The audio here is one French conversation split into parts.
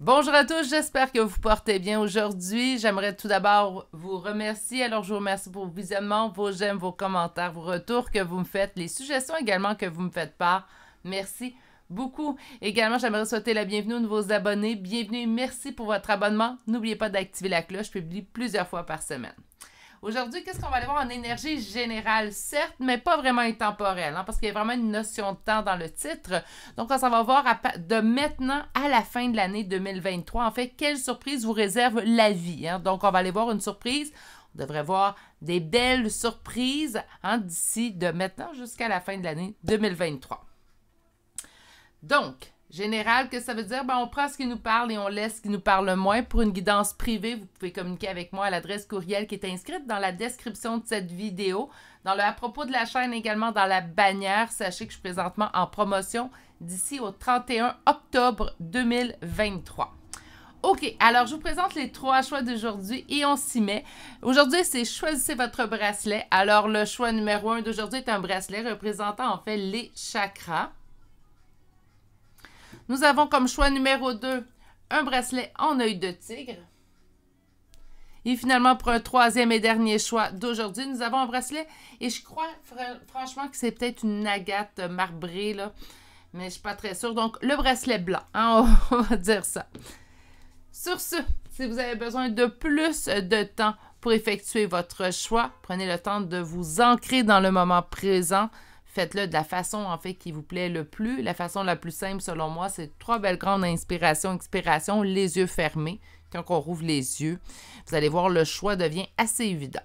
Bonjour à tous, j'espère que vous portez bien aujourd'hui. J'aimerais tout d'abord vous remercier. Alors, je vous remercie pour vos visionnements, vos j'aime, vos commentaires, vos retours que vous me faites, les suggestions également que vous me faites part. Merci beaucoup. Également, j'aimerais souhaiter la bienvenue aux nouveaux abonnés. Bienvenue, merci pour votre abonnement. N'oubliez pas d'activer la cloche, je publie plusieurs fois par semaine. Aujourd'hui, qu'est-ce qu'on va aller voir en énergie générale, certes, mais pas vraiment intemporelle, parce qu'il y a vraiment une notion de temps dans le titre. Donc, on s'en va voir de maintenant à la fin de l'année 2023. En fait, quelle surprise vous réserve la vie. Donc, on va aller voir une surprise. On devrait voir des belles surprises d'ici de maintenant jusqu'à la fin de l'année 2023. Donc, général, que ça veut dire? On prend ce qui nous parle et on laisse ce qui nous parle moins. Pour une guidance privée, vous pouvez communiquer avec moi à l'adresse courriel qui est inscrite dans la description de cette vidéo. À propos de la chaîne, également dans la bannière, sachez que je suis présentement en promotion d'ici au 31 octobre 2023. OK, alors je vous présente les 3 choix d'aujourd'hui et on s'y met. Aujourd'hui, c'est choisissez votre bracelet. Alors, le choix numéro 1 d'aujourd'hui est un bracelet représentant en fait les chakras. Nous avons comme choix numéro 2 un bracelet en œil de tigre. Et finalement, pour un troisième et dernier choix d'aujourd'hui, nous avons un bracelet. Et je crois franchement que c'est peut-être une agate marbrée, là, mais je ne suis pas très sûre. Donc, le bracelet blanc, on va dire ça. Sur ce, si vous avez besoin de plus de temps pour effectuer votre choix, prenez le temps de vous ancrer dans le moment présent. Faites-le de la façon, en fait, qui vous plaît le plus. La façon la plus simple, selon moi, c'est 3 belles grandes inspirations, expirations, les yeux fermés. Quand on rouvre les yeux, vous allez voir, le choix devient assez évident.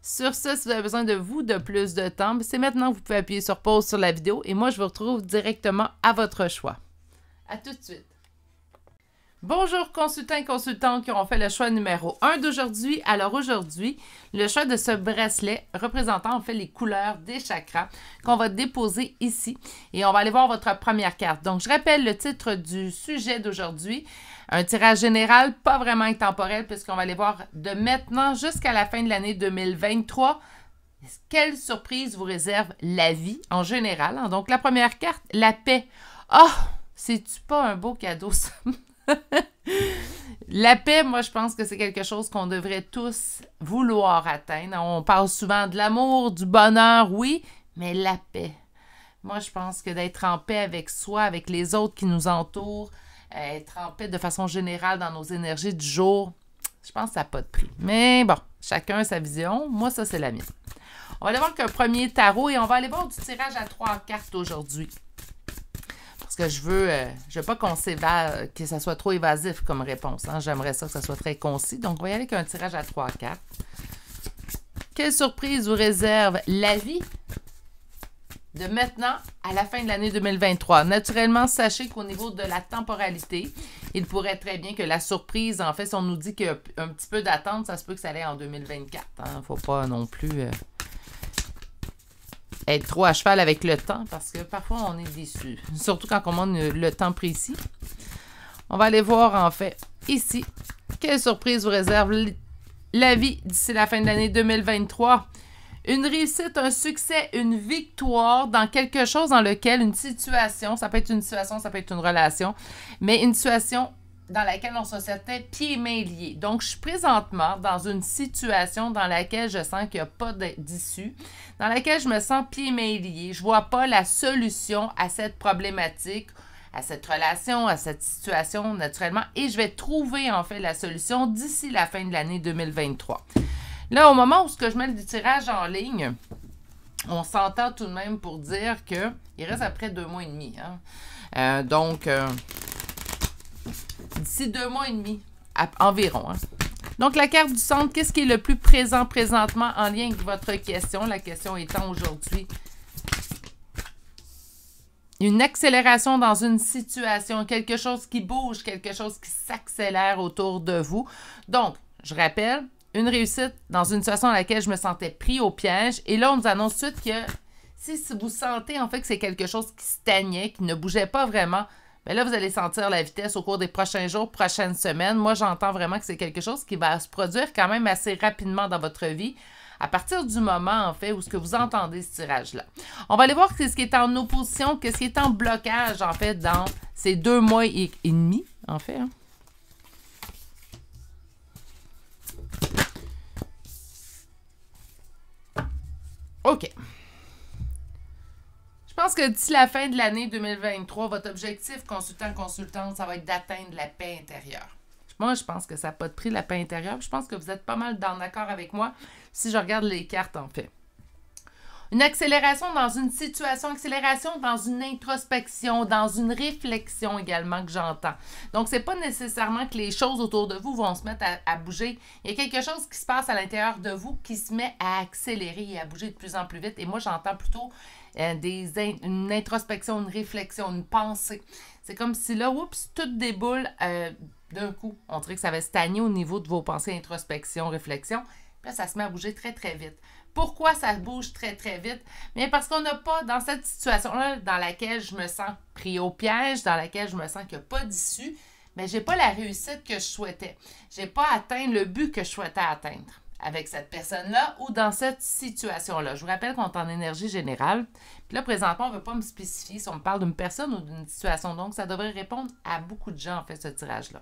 Sur ce, si vous avez besoin de plus de temps, c'est maintenant que vous pouvez appuyer sur pause sur la vidéo et moi, je vous retrouve directement à votre choix. À tout de suite. Bonjour consultants et consultantes qui auront fait le choix numéro 1 d'aujourd'hui. Alors aujourd'hui, le choix de ce bracelet représentant en fait les couleurs des chakras qu'on va déposer ici. Et on va aller voir votre première carte. Donc je rappelle le titre du sujet d'aujourd'hui. Un tirage général, pas vraiment intemporel puisqu'on va aller voir de maintenant jusqu'à la fin de l'année 2023. Quelle surprise vous réserve la vie en général. Donc la première carte, la paix. Oh, c'est-tu pas un beau cadeau ça? La paix, moi, je pense que c'est quelque chose qu'on devrait tous vouloir atteindre. On parle souvent de l'amour, du bonheur, oui, mais la paix. Moi, je pense que d'être en paix avec soi, avec les autres qui nous entourent, être en paix de façon générale dans nos énergies du jour, je pense que ça n'a pas de prix. Mais bon, chacun a sa vision. Moi, ça, c'est la mienne. On va aller voir qu'un premier tarot et on va aller voir du tirage à 3 cartes aujourd'hui. Parce que je veux pas qu'on s'évade, que ça soit trop évasif comme réponse. J'aimerais ça que ça soit très concis. Donc, on va y aller avec un tirage à 3 cartes. Quelle surprise vous réserve la vie de maintenant à la fin de l'année 2023? Naturellement, sachez qu'au niveau de la temporalité, il pourrait très bien que la surprise, en fait, si on nous dit qu'il y a un petit peu d'attente, ça se peut que ça aille en 2024. Il ne faut pas non plus être trop à cheval avec le temps parce que parfois on est déçu. Surtout quand on demande le temps précis. On va aller voir en fait ici quelle surprise vous réserve la vie d'ici la fin de l'année 2023. Une réussite, un succès, une victoire dans quelque chose dans lequel une situation, ça peut être une situation, ça peut être une relation, mais une situation dans laquelle on se sentait pieds et mains liés. Donc, je suis présentement dans une situation dans laquelle je sens qu'il n'y a pas d'issue, dans laquelle je me sens pieds et mains liés. Je ne vois pas la solution à cette problématique, à cette relation, à cette situation, naturellement, et je vais trouver, en fait, la solution d'ici la fin de l'année 2023. Là, au moment où je mets le tirage en ligne, on s'entend tout de même pour dire qu'il reste après 2 mois et demi. D'ici 2 mois et demi, environ. Donc, la carte du centre, qu'est-ce qui est le plus présent présentement en lien avec votre question? La question étant aujourd'hui une accélération dans une situation, quelque chose qui bouge, quelque chose qui s'accélère autour de vous. Donc, je rappelle, une réussite dans une situation dans laquelle je me sentais pris au piège. Et là, on nous annonce tout de suite que si vous sentez en fait que c'est quelque chose qui stagnait, qui ne bougeait pas vraiment, bien là, vous allez sentir la vitesse au cours des prochains jours, prochaines semaines. Moi, j'entends vraiment que c'est quelque chose qui va se produire quand même assez rapidement dans votre vie à partir du moment, en fait, où ce que vous entendez ce tirage-là. On va aller voir ce qui est en opposition, ce qui est en blocage, en fait, dans ces 2 mois et demi, en fait. OK. Je pense que d'ici la fin de l'année 2023, votre objectif, consultante, ça va être d'atteindre la paix intérieure. Moi, je pense que ça n'a pas de prix, la paix intérieure. Je pense que vous êtes pas mal d'accord avec moi si je regarde les cartes, en fait. Une accélération dans une situation, accélération dans une introspection, dans une réflexion également que j'entends. Donc, c'est pas nécessairement que les choses autour de vous vont se mettre à bouger. Il y a quelque chose qui se passe à l'intérieur de vous qui se met à accélérer et à bouger de plus en plus vite. Et moi, j'entends plutôt une introspection, une réflexion, une pensée. C'est comme si là, oups, tout déboule d'un coup. On dirait que ça va stagner au niveau de vos pensées, introspection, réflexion. Puis là, ça se met à bouger très, très vite. Pourquoi ça bouge très, très vite? Bien, parce qu'on n'a pas, dans cette situation-là, dans laquelle je me sens pris au piège, dans laquelle je me sens qu'il n'y a pas d'issue, mais je n'ai pas la réussite que je souhaitais. Je n'ai pas atteint le but que je souhaitais atteindre avec cette personne-là ou dans cette situation-là. Je vous rappelle qu'on est en énergie générale. Puis là, présentement, on ne veut pas me spécifier si on me parle d'une personne ou d'une situation. Donc, ça devrait répondre à beaucoup de gens, en fait, ce tirage-là.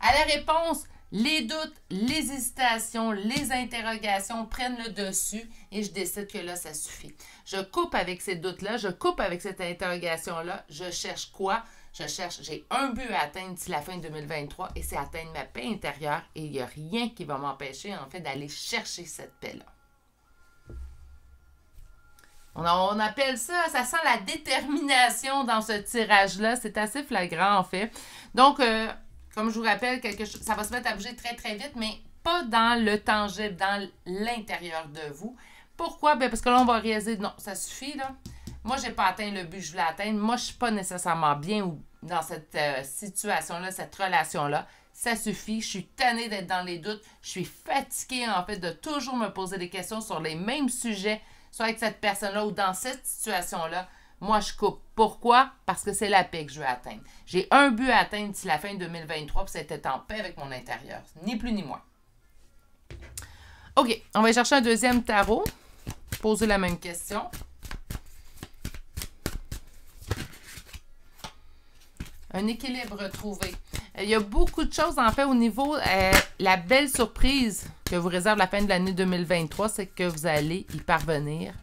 À la réponse, les doutes, les hésitations, les interrogations prennent le dessus et je décide que là, ça suffit. Je coupe avec ces doutes-là, je coupe avec cette interrogation-là. Je cherche quoi? J'ai un but à atteindre d'ici la fin 2023 et c'est atteindre ma paix intérieure et il n'y a rien qui va m'empêcher, en fait, d'aller chercher cette paix-là. On appelle ça sent la détermination dans ce tirage-là. C'est assez flagrant, en fait. Donc, comme je vous rappelle, ça va se mettre à bouger très, très vite, mais pas dans le tangible, dans l'intérieur de vous. Pourquoi? Bien, parce que là, on va réaliser, non, ça suffit, là. Moi, je n'ai pas atteint le but que je voulais atteindre. Moi, je ne suis pas nécessairement bien dans cette situation-là, cette relation-là. Ça suffit. Je suis tannée d'être dans les doutes. Je suis fatiguée, en fait, de toujours me poser des questions sur les mêmes sujets, soit avec cette personne-là ou dans cette situation-là. Moi, je coupe. Pourquoi? Parce que c'est la paix que je veux atteindre. J'ai un but à atteindre d'ici la fin 2023, puis c'était en paix avec mon intérieur. Ni plus ni moins. OK, on va aller chercher un deuxième tarot. Poser la même question. Un équilibre trouvé. Il y a beaucoup de choses, en fait, au niveau... la belle surprise que vous réserve la fin de l'année 2023, c'est que vous allez y parvenir.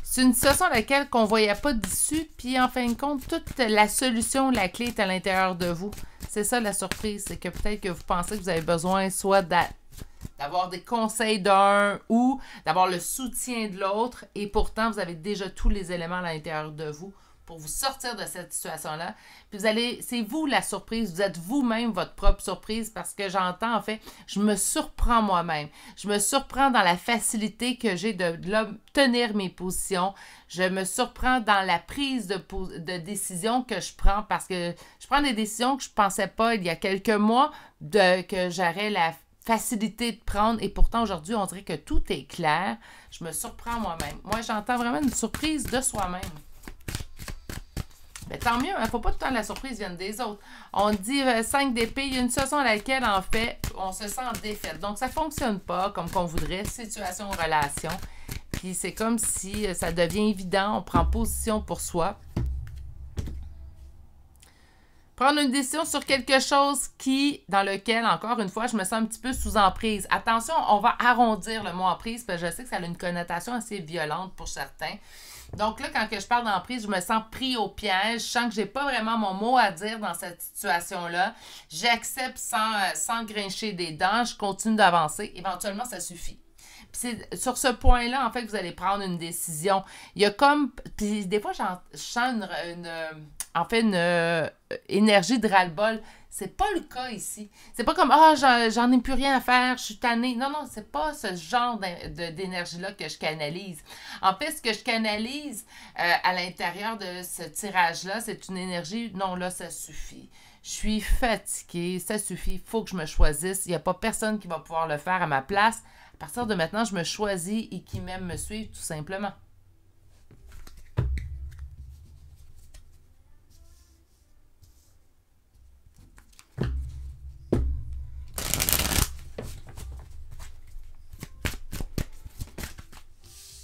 C'est une situation à laquelle on ne voyait pas d'issue, puis en fin de compte, toute la solution, la clé est à l'intérieur de vous. C'est ça la surprise, c'est que peut-être que vous pensez que vous avez besoin soit d'avoir des conseils d'un ou d'avoir le soutien de l'autre, et pourtant, vous avez déjà tous les éléments à l'intérieur de vous pour vous sortir de cette situation-là. Puis c'est vous la surprise, vous êtes vous-même votre propre surprise parce que j'entends, en fait, je me surprends moi-même. Je me surprends dans la facilité que j'ai d'obtenir mes positions. Je me surprends dans la prise de décision que je prends parce que je prends des décisions que je ne pensais pas il y a quelques mois que j'aurais la facilité de prendre et pourtant aujourd'hui, on dirait que tout est clair. Je me surprends moi-même. Moi, j'entends vraiment une surprise de soi-même. Mais tant mieux, il ne faut pas tout le temps que la surprise vienne des autres. On dit 5 d'épée, il y a une situation à laquelle, en fait, on se sent en défaite. Donc, ça ne fonctionne pas comme qu'on voudrait, situation, relation. Puis, c'est comme si ça devient évident, on prend position pour soi. Prendre une décision sur quelque chose dans lequel, encore une fois, je me sens un petit peu sous emprise. Attention, on va arrondir le mot emprise, parce que je sais que ça a une connotation assez violente pour certains. Donc là, quand je parle d'emprise, je me sens pris au piège. Je sens que je n'ai pas vraiment mon mot à dire dans cette situation-là. J'accepte sans grincher des dents. Je continue d'avancer. Éventuellement, ça suffit. Puis c'est sur ce point-là, en fait, que vous allez prendre une décision. Il y a comme... Puis des fois, je sens une énergie de ras-le-bol. C'est pas le cas ici. C'est pas comme « Ah, j'en ai plus rien à faire, je suis tannée ». Non, non, c'est pas ce genre d'énergie-là que je canalise. En fait, ce que je canalise à l'intérieur de ce tirage-là, c'est une énergie « Non, là, ça suffit. Je suis fatiguée, ça suffit, il faut que je me choisisse. Il n'y a pas personne qui va pouvoir le faire à ma place. À partir de maintenant, je me choisis et qui m'aime me suivre, tout simplement. »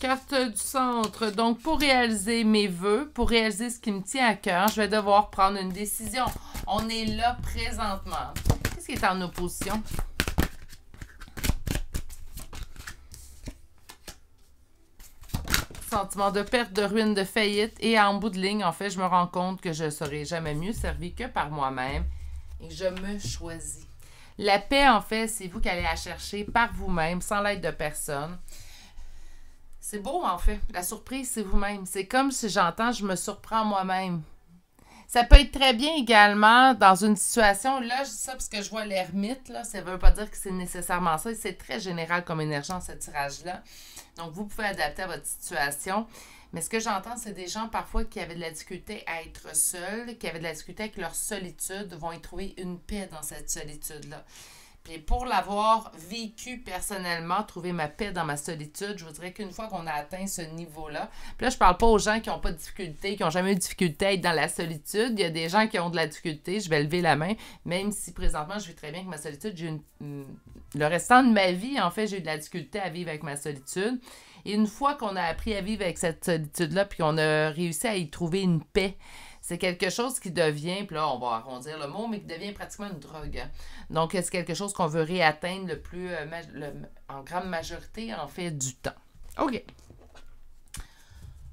Carte du centre. Donc, pour réaliser mes vœux, pour réaliser ce qui me tient à cœur, je vais devoir prendre une décision. On est là présentement. Qu'est-ce qui est en opposition? Sentiment de perte, de ruine, de faillite. Et en bout de ligne, en fait, je me rends compte que je ne serai jamais mieux servi que par moi-même. Et je me choisis. La paix, en fait, c'est vous qui allez la chercher par vous-même, sans l'aide de personne. C'est beau, en fait. La surprise, c'est vous-même. C'est comme si j'entends, je me surprends moi-même. Ça peut être très bien également dans une situation, là, je dis ça parce que je vois l'ermite, là, ça ne veut pas dire que c'est nécessairement ça, c'est très général comme énergie dans ce tirage-là. Donc, vous pouvez adapter à votre situation. Mais ce que j'entends, c'est des gens parfois qui avaient de la difficulté à être seuls, qui avaient de la difficulté avec leur solitude, vont y trouver une paix dans cette solitude-là. Puis pour l'avoir vécu personnellement, trouver ma paix dans ma solitude, je vous dirais qu'une fois qu'on a atteint ce niveau-là, puis là, je parle pas aux gens qui n'ont pas de difficulté, qui n'ont jamais eu de difficulté à être dans la solitude. Il y a des gens qui ont de la difficulté, je vais lever la main, même si présentement, je vis très bien avec ma solitude. Le restant de ma vie, en fait, j'ai eu de la difficulté à vivre avec ma solitude. Et une fois qu'on a appris à vivre avec cette solitude-là, puis qu'on a réussi à y trouver une paix, c'est quelque chose qui devient, puis là, on va arrondir le mot, mais qui devient pratiquement une drogue. Donc, c'est quelque chose qu'on veut réatteindre le plus, en grande majorité, en fait, du temps. OK.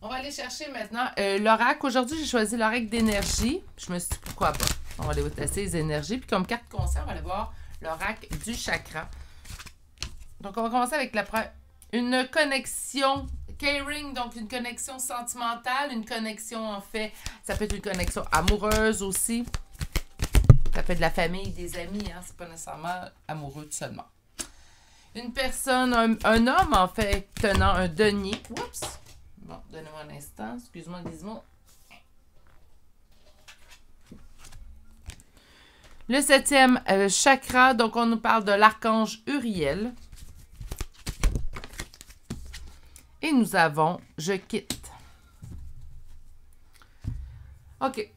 On va aller chercher maintenant l'oracle. Aujourd'hui, j'ai choisi l'oracle d'énergie. Je me suis dit, pourquoi pas? On va aller tester les énergies. Puis comme carte conseil, on va aller voir l'oracle du chakra. Donc, on va commencer avec une connexion caring, donc une connexion sentimentale, une connexion, en fait, ça peut être une connexion amoureuse aussi. Ça peut être de la famille, des amis, hein, c'est pas nécessairement amoureux seulement. Une personne, un homme, en fait, tenant un denier. Oups! Bon, donnez-moi un instant, excuse-moi, Gizmo. Le 7e chakra, donc on nous parle de l'archange Uriel. Et nous avons « Je quitte ». OK.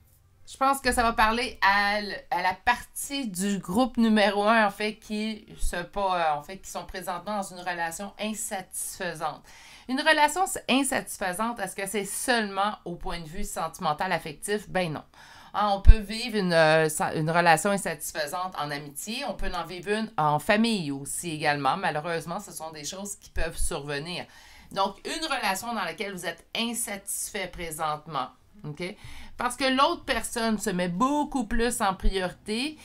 Je pense que ça va parler à la partie du groupe numéro 1, en fait, qui sont présentement dans une relation insatisfaisante. Une relation insatisfaisante, est-ce que c'est seulement au point de vue sentimental, affectif? Ben non. On peut vivre une relation insatisfaisante en amitié, on peut en vivre une en famille aussi également. Malheureusement, ce sont des choses qui peuvent survenir. Donc, une relation dans laquelle vous êtes insatisfait présentement, OK? Parce que l'autre personne se met beaucoup plus en priorité,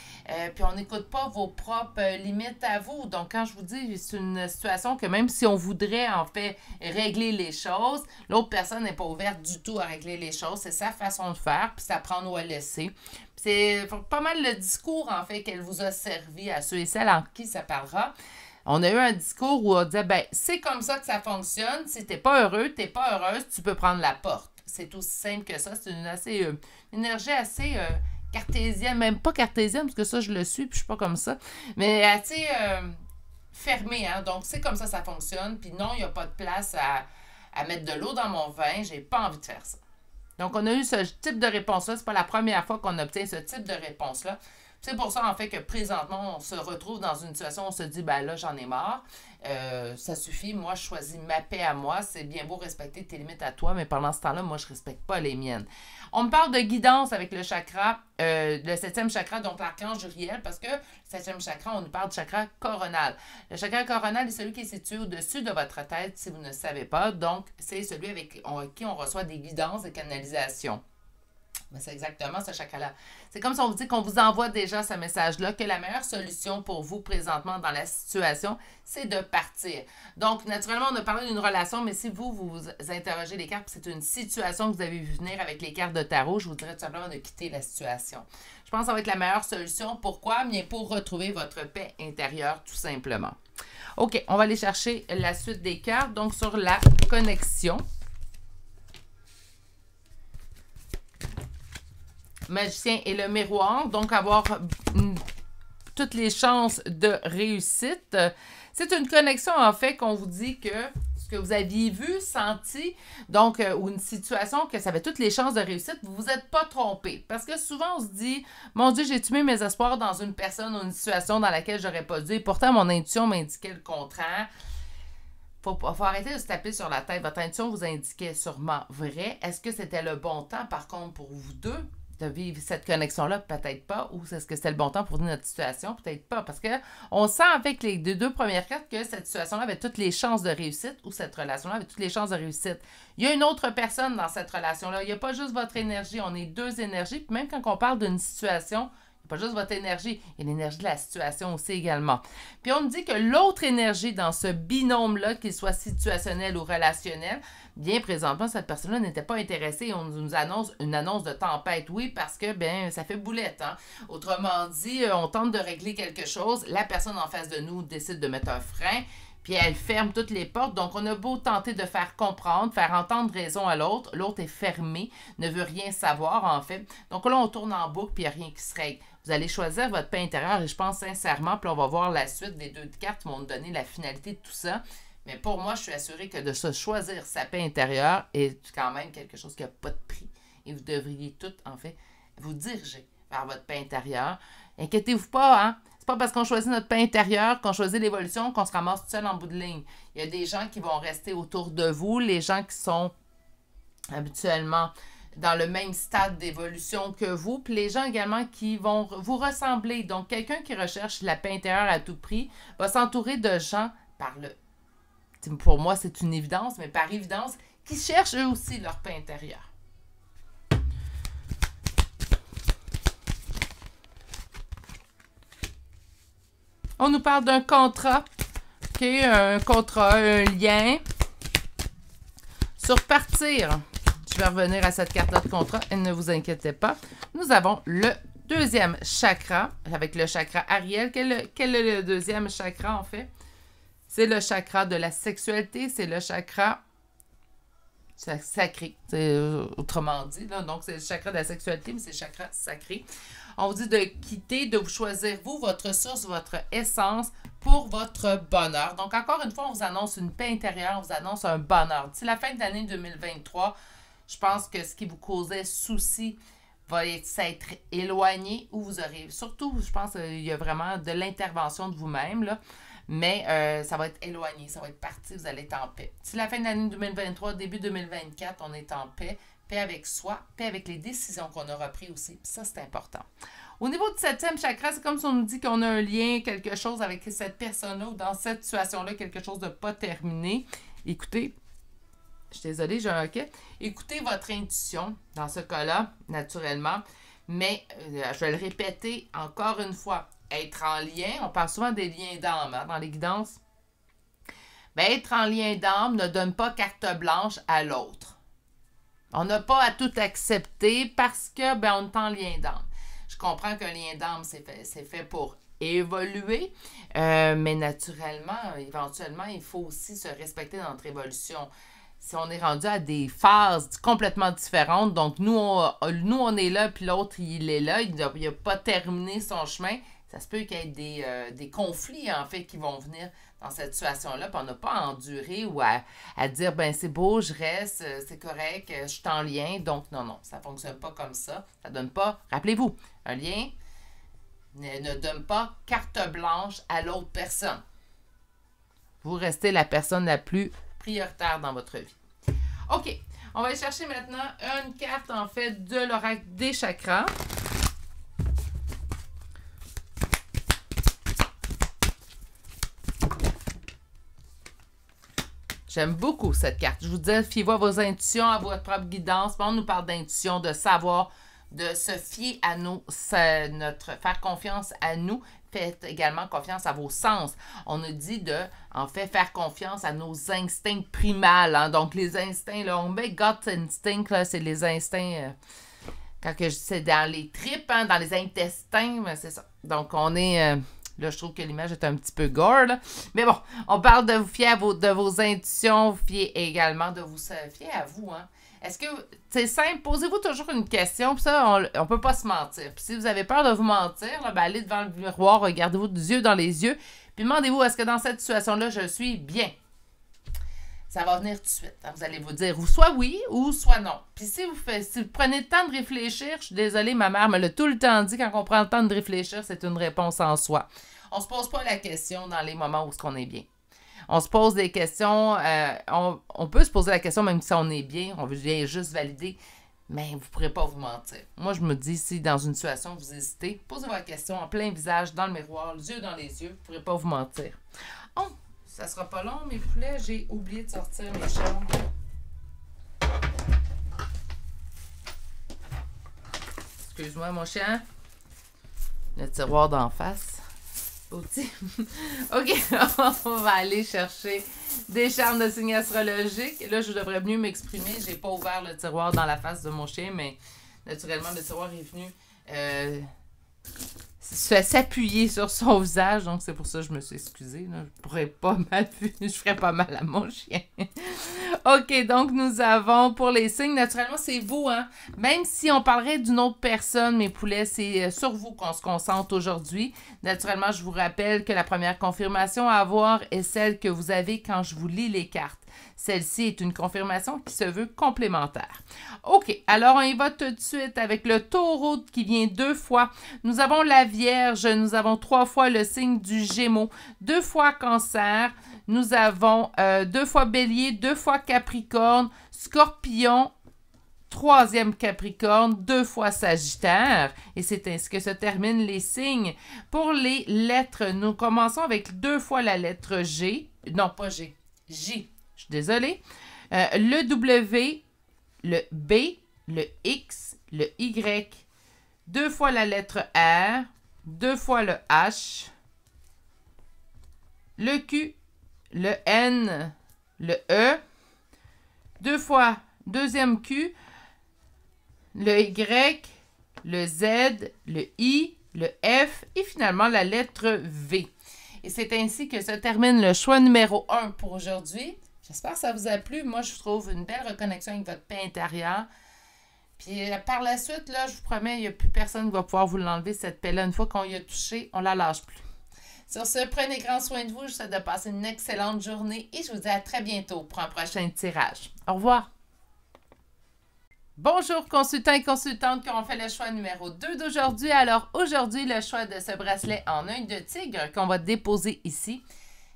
puis on n'écoute pas vos propres limites à vous. Donc, quand je vous dis, c'est une situation que même si on voudrait, en fait, régler les choses, l'autre personne n'est pas ouverte du tout à régler les choses. C'est sa façon de faire, puis ça prend ou à laisser. C'est pas mal le discours, en fait, qu'elle vous a servi à ceux et celles en qui ça parlera. On a eu un discours où on disait, ben, c'est comme ça que ça fonctionne. Si t'es pas heureux, t'es pas heureuse, tu peux prendre la porte. C'est aussi simple que ça. C'est une énergie assez cartésienne, même pas cartésienne, parce que ça, je le suis, puis je suis pas comme ça, mais assez fermée, hein. Donc, c'est comme ça fonctionne. Puis non, il n'y a pas de place à mettre de l'eau dans mon vin. J'ai pas envie de faire ça. Donc, on a eu ce type de réponse-là. C'est pas la première fois qu'on obtient ce type de réponse-là. C'est pour ça, en fait, que présentement, on se retrouve dans une situation où on se dit, ben là, j'en ai marre. Ça suffit. Moi, je choisis ma paix à moi. C'est bien beau respecter tes limites à toi, mais pendant ce temps-là, moi, je ne respecte pas les miennes. On me parle de guidance avec le chakra, le 7e chakra, donc l'archange Uriel, parce que le 7e chakra, on nous parle du chakra coronal. Le chakra coronal est celui qui est situé au-dessus de votre tête, si vous ne le savez pas. Donc, c'est celui avec qui on reçoit des guidances et canalisations. Mais c'est exactement ce chakra-là. C'est comme si on vous dit qu'on vous envoie déjà ce message-là, que la meilleure solution pour vous présentement dans la situation, c'est de partir. Donc, naturellement, on a parlé d'une relation, mais si vous interrogez les cartes, c'est une situation que vous avez vu venir avec les cartes de tarot, je vous dirais tout simplement de quitter la situation. Je pense que ça va être la meilleure solution. Pourquoi? Bien, pour retrouver votre paix intérieure, tout simplement. OK, on va aller chercher la suite des cartes. Donc, sur la connexion. Magicien et le miroir, donc avoir toutes les chances de réussite. C'est une connexion, en fait, qu'on vous dit que ce que vous aviez vu, senti, donc, ou une situation que ça avait toutes les chances de réussite, vous vous êtes pas trompé. Parce que souvent, on se dit, mon Dieu, j'ai tué mes espoirs dans une personne ou une situation dans laquelle j'aurais pas dû. Et pourtant, mon intuition m'indiquait le contraire. Faut arrêter de se taper sur la tête. Votre intuition vous indiquait sûrement vrai. Est-ce que c'était le bon temps, par contre, pour vous deux? de vivre cette connexion-là? Peut-être pas. Ou est-ce que c'était le bon temps pour notre situation? Peut-être pas. Parce qu'on sent avec les deux premières cartes que cette situation-là avait toutes les chances de réussite ou cette relation-là avait toutes les chances de réussite. Il y a une autre personne dans cette relation-là. Il n'y a pas juste votre énergie. On est deux énergies. Puis même quand on parle d'une situation, il n'y a pas juste votre énergie. Il y a l'énergie de la situation aussi également. Puis on nous dit que l'autre énergie dans ce binôme-là, qu'il soit situationnel ou relationnel, bien présentement, cette personne-là n'était pas intéressée. On nous annonce une annonce de tempête. Oui, parce que, ben, ça fait boulette, hein. Autrement dit, on tente de régler quelque chose. La personne en face de nous décide de mettre un frein, puis elle ferme toutes les portes. Donc, on a beau tenter de faire comprendre, faire entendre raison à l'autre. L'autre est fermé, ne veut rien savoir, en fait. Donc là, on tourne en boucle, puis il n'y a rien qui se règle. Vous allez choisir votre paix intérieure, et je pense sincèrement, puis on va voir la suite des deux cartes qui vont nous donner la finalité de tout ça. Mais pour moi, je suis assurée que de se choisir sa paix intérieure est quand même quelque chose qui n'a pas de prix. Et vous devriez tout, en fait, vous diriger vers votre paix intérieure. Inquiétez-vous pas, hein? C'est pas parce qu'on choisit notre paix intérieure, qu'on choisit l'évolution, qu'on se ramasse tout seul en bout de ligne. Il y a des gens qui vont rester autour de vous, les gens qui sont habituellement dans le même stade d'évolution que vous, puis les gens également qui vont vous ressembler. Donc, quelqu'un qui recherche la paix intérieure à tout prix va s'entourer de gens par le... Pour moi, c'est une évidence, mais par évidence, qui cherchent eux aussi leur paix intérieure. On nous parle d'un contrat, OK? Un contrat, un lien. Sur partir, je vais revenir à cette carte-là de contrat et ne vous inquiétez pas. Nous avons le deuxième chakra, avec le chakra Ariel. Quel est le deuxième chakra, en fait? C'est le chakra de la sexualité, c'est le chakra sacré, autrement dit. Là. Donc, c'est le chakra de la sexualité, mais c'est le chakra sacré. On vous dit de quitter, de vous choisir, vous, votre source, votre essence pour votre bonheur. Donc, encore une fois, on vous annonce une paix intérieure, on vous annonce un bonheur. D'ici la fin de l'année 2023, je pense que ce qui vous causait souci va s'être éloigné ou vous aurez, surtout, je pense qu'il y a vraiment de l'intervention de vous-même, là. Mais ça va être éloigné, ça va être parti, vous allez être en paix. D'ici la fin de l'année 2023, début 2024, on est en paix. Paix avec soi, paix avec les décisions qu'on aura prises aussi. Puis ça, c'est important. Au niveau du 7e chakra, c'est comme si on nous dit qu'on a un lien, quelque chose avec cette personne-là ou dans cette situation-là, quelque chose de pas terminé. Écoutez, je suis désolée, j'ai un hoquet. Écoutez votre intuition, dans ce cas-là, naturellement. Mais, je vais le répéter encore une fois, être en lien, on parle souvent des liens d'âme hein, dans les guidances. Bien, être en lien d'âme ne donne pas carte blanche à l'autre. On n'a pas à tout accepter parce que ben, on est en lien d'âme. Je comprends qu'un lien d'âme, c'est fait pour évoluer, mais naturellement, éventuellement, il faut aussi se respecter dans notre évolution. Si on est rendu à des phases complètement différentes, donc nous, on est là, puis l'autre, il est là, il n'a pas terminé son chemin, ça se peut qu'il y ait des conflits, en fait, qui vont venir dans cette situation-là, puis on n'a pas à endurer ou à dire, ben c'est beau, je reste, c'est correct, je suis en lien. Donc, non, ça ne fonctionne pas comme ça. Ça ne donne pas, rappelez-vous, un lien ne donne pas carte blanche à l'autre personne. Vous restez la personne la plus prioritaire dans votre vie. OK, on va aller chercher maintenant une carte, en fait, de l'oracle des chakras. J'aime beaucoup cette carte. Je vous dis, fiez-vous à vos intuitions, à votre propre guidance. On nous parle d'intuition, de savoir, de se fier à nous, faire confiance à nous. Faites également confiance à vos sens. On nous dit de, en fait, faire confiance à nos instincts primals. Hein. Donc, les instincts, là, on met gut instinct, là, c'est les instincts, quand c'est dans les tripes, hein, dans les intestins, ben, c'est ça. Donc, on est... là, je trouve que l'image est un petit peu gore, là. Mais bon, on parle de vous fier de vos intuitions, vous fier également de vous fier à vous, hein. Est-ce que, c'est simple, posez-vous toujours une question, puis ça, on peut pas se mentir. Puis si vous avez peur de vous mentir, là, ben allez devant le miroir, regardez-vous des yeux dans les yeux, puis demandez-vous, est-ce que dans cette situation-là, je suis bien? Ça va venir tout de suite. Hein. Vous allez vous dire soit oui ou soit non. Puis si vous prenez le temps de réfléchir, je suis désolée, ma mère me l'a tout le temps dit, quand on prend le temps de réfléchir, c'est une réponse en soi. On se pose pas la question dans les moments où on est bien. On se pose des questions, on peut se poser la question même si on est bien, on vient juste valider mais vous ne pourrez pas vous mentir. Moi, je me dis, si dans une situation vous hésitez, posez votre question en plein visage, dans le miroir, les yeux dans les yeux, vous ne pourrez pas vous mentir. Oh, ça sera pas long, mes poulets, j'ai oublié de sortir mes charmes. Excuse-moi, mon chien. Le tiroir d'en face. OK, on va aller chercher des charmes de signes astrologiques. Là, je devrais mieux m'exprimer. J'ai pas ouvert le tiroir dans la face de mon chien, mais naturellement, le tiroir est venu s'appuyer sur son visage. Donc, c'est pour ça que je me suis excusée. Là. Je ferais pas mal à mon chien. OK, donc nous avons pour les signes, naturellement, c'est vous, hein? Même si on parlerait d'une autre personne, mes poulets, c'est sur vous qu'on se concentre aujourd'hui. Naturellement, je vous rappelle que la première confirmation à avoir est celle que vous avez quand je vous lis les cartes. Celle-ci est une confirmation qui se veut complémentaire. OK, alors on y va tout de suite avec le taureau qui vient 2 fois. Nous avons la Vierge, nous avons 3 fois le signe du Gémeaux, 2 fois Cancer, nous avons 2 fois Bélier, 2 fois Capricorne, Scorpion, 3e Capricorne, 2 fois Sagittaire. Et c'est ainsi que se terminent les signes. Pour les lettres, nous commençons avec 2 fois la lettre G. Non, pas G. J. Je suis désolée. Le W, le B, le X, le Y, 2 fois la lettre R, 2 fois le H, le Q, le N, le E, 2 fois deuxième Q, le Y, le Z, le I, le F et finalement la lettre V. Et c'est ainsi que se termine le choix numéro 1 pour aujourd'hui. J'espère que ça vous a plu. Moi, je trouve une belle reconnexion avec votre paix intérieure. Puis par la suite, là, je vous promets, il n'y a plus personne qui va pouvoir vous l'enlever, cette paix-là. Une fois qu'on y a touché, on ne la lâche plus. Sur ce, prenez grand soin de vous. Je vous souhaite de passer une excellente journée et je vous dis à très bientôt pour un prochain tirage. Au revoir. Bonjour consultants et consultantes qui ont fait le choix numéro 2 d'aujourd'hui. Alors aujourd'hui, le choix de ce bracelet en œil de tigre qu'on va déposer ici.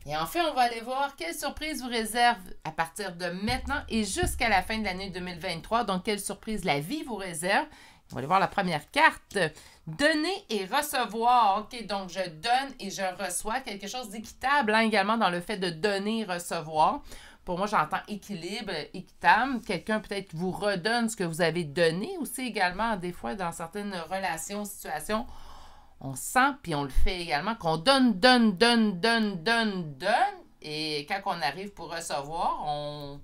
Et enfin, on va aller voir quelle surprise vous réserve à partir de maintenant et jusqu'à la fin de l'année 2023. Donc, quelle surprise la vie vous réserve. On va aller voir la première carte. Donner et recevoir. OK, donc je donne et je reçois quelque chose d'équitable hein, également dans le fait de donner et recevoir. Pour moi, j'entends équilibre, équitable. Quelqu'un peut-être vous redonne ce que vous avez donné aussi également, des fois, dans certaines relations, situations. On sent, puis on le fait également, qu'on donne. Et quand on arrive pour recevoir, on...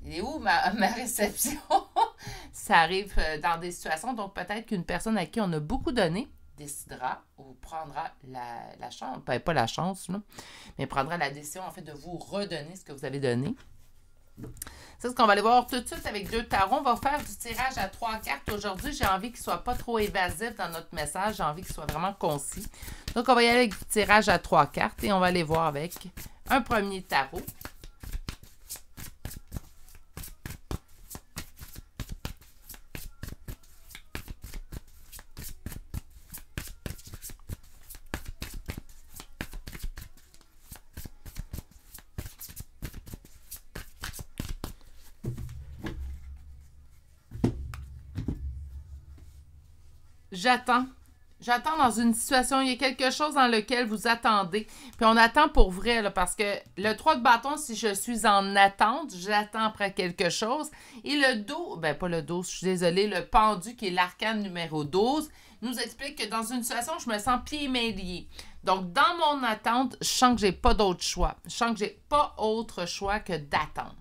Il est où ma réception? Ça arrive dans des situations, donc peut-être qu'une personne à qui on a beaucoup donné décidera ou prendra la chance, pas la chance, là, mais prendra la décision, en fait, de vous redonner ce que vous avez donné. C'est ce qu'on va aller voir tout de suite avec 2 tarots. On va faire du tirage à 3 cartes. Aujourd'hui, j'ai envie qu'il ne soit pas trop évasif dans notre message. J'ai envie qu'il soit vraiment concis. Donc, on va y aller avec du tirage à 3 cartes et on va aller voir avec un premier tarot. J'attends. J'attends dans une situation, il y a quelque chose dans lequel vous attendez. Puis on attend pour vrai, là, parce que le 3 de bâton, si je suis en attente, j'attends après quelque chose. Et le dos, ben pas le 12, je suis désolée, le pendu, qui est l'arcane numéro 12, nous explique que dans une situation, je me sens pieds et mains liés. Donc, dans mon attente, je sens que j'ai pas d'autre choix. Je sens que j'ai pas autre choix que d'attendre.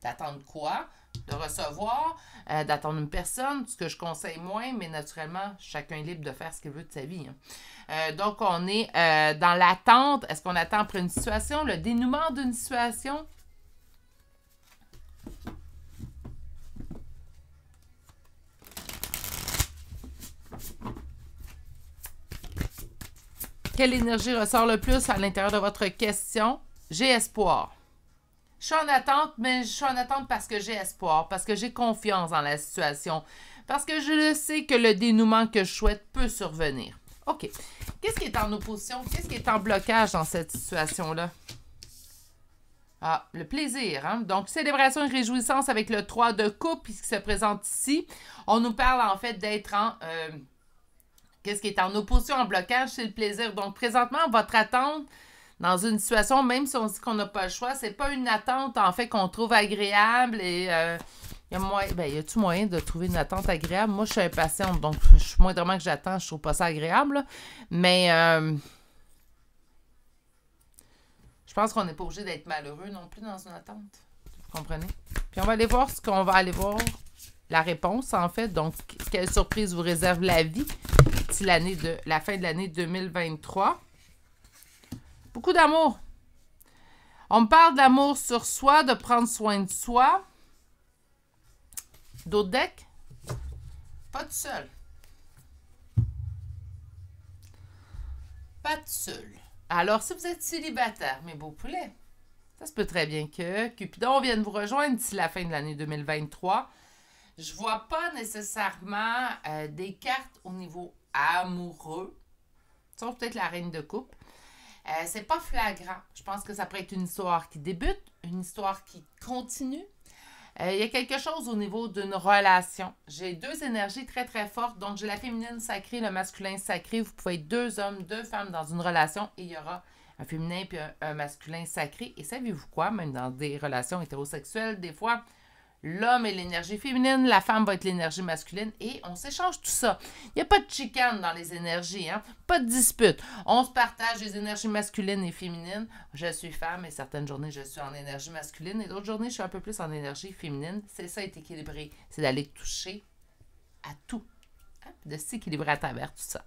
D'attendre quoi? De recevoir, d'attendre une personne, ce que je conseille moins, mais naturellement, chacun est libre de faire ce qu'il veut de sa vie. Hein. Donc, on est dans l'attente. Est-ce qu'on attend après une situation, le dénouement d'une situation? Quelle énergie ressort le plus à l'intérieur de votre question? J'ai espoir. Je suis en attente, mais je suis en attente parce que j'ai espoir, parce que j'ai confiance dans la situation, parce que je le sais que le dénouement que je souhaite peut survenir. OK. Qu'est-ce qui est en opposition? Qu'est-ce qui est en blocage dans cette situation-là? Ah, le plaisir, hein? Donc, célébration et réjouissance avec le 3 de coupe qui se présente ici. On nous parle en fait d'être en... qu'est-ce qui est en opposition, en blocage, c'est le plaisir. Donc, présentement, votre attente dans une situation, même si on dit qu'on n'a pas le choix, c'est pas une attente en fait qu'on trouve agréable et... y a-tu moyen de trouver une attente agréable? Moi, je suis impatiente, donc moindrement que j'attends, je trouve pas ça agréable. Là. Mais je pense qu'on n'est pas obligé d'être malheureux non plus dans une attente. Vous comprenez? Puis on va aller voir ce qu'on va aller voir. La réponse, en fait. Donc, quelle surprise vous réserve la vie d'ici la fin de l'année 2023? Beaucoup d'amour. On me parle d'amour sur soi, de prendre soin de soi. D'autres decks? Pas tout seul. Pas tout seul. Alors, si vous êtes célibataire, mes beaux poulets, ça se peut très bien que Cupidon vienne vous rejoindre d'ici la fin de l'année 2023. Je vois pas nécessairement des cartes au niveau amoureux, sauf peut-être la reine de coupe. C'est pas flagrant. Je pense que ça pourrait être une histoire qui débute, une histoire qui continue. Il y a quelque chose au niveau d'une relation. J'ai deux énergies très, très fortes. Donc, j'ai la féminine sacrée, le masculin sacré. Vous pouvez être deux hommes, deux femmes dans une relation et il y aura un féminin puis un masculin sacré. Et savez-vous quoi? Même dans des relations hétérosexuelles, des fois, l'homme est l'énergie féminine, la femme va être l'énergie masculine et on s'échange tout ça. Il n'y a pas de chicane dans les énergies, hein? Pas de dispute. On se partage les énergies masculines et féminines. Je suis femme et certaines journées, je suis en énergie masculine et d'autres journées, je suis un peu plus en énergie féminine. C'est ça, être équilibré. C'est d'aller toucher à tout. Hein? De s'équilibrer à travers tout ça.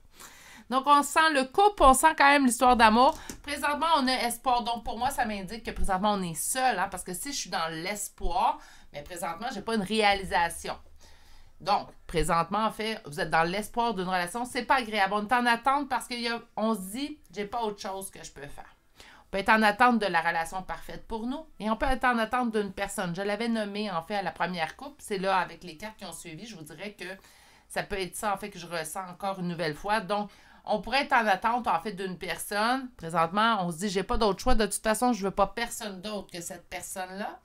Donc, on sent le couple, on sent quand même l'histoire d'amour. Présentement, on a espoir. Donc, pour moi, ça m'indique que présentement, on est seul. Hein, parce que si je suis dans l'espoir, mais présentement, je n'ai pas une réalisation. Donc, présentement, en fait, vous êtes dans l'espoir d'une relation. C'est pas agréable. On est en attente parce qu'on se dit, j'ai pas autre chose que je peux faire. On peut être en attente de la relation parfaite pour nous. Et on peut être en attente d'une personne. Je l'avais nommé, en fait, à la première coupe. C'est là, avec les cartes qui ont suivi, je vous dirais que ça peut être ça, en fait, que je ressens encore une nouvelle fois. Donc, on pourrait être en attente, en fait, d'une personne. Présentement, on se dit, j'ai pas d'autre choix. De toute façon, je veux pas personne d'autre que cette personne-là.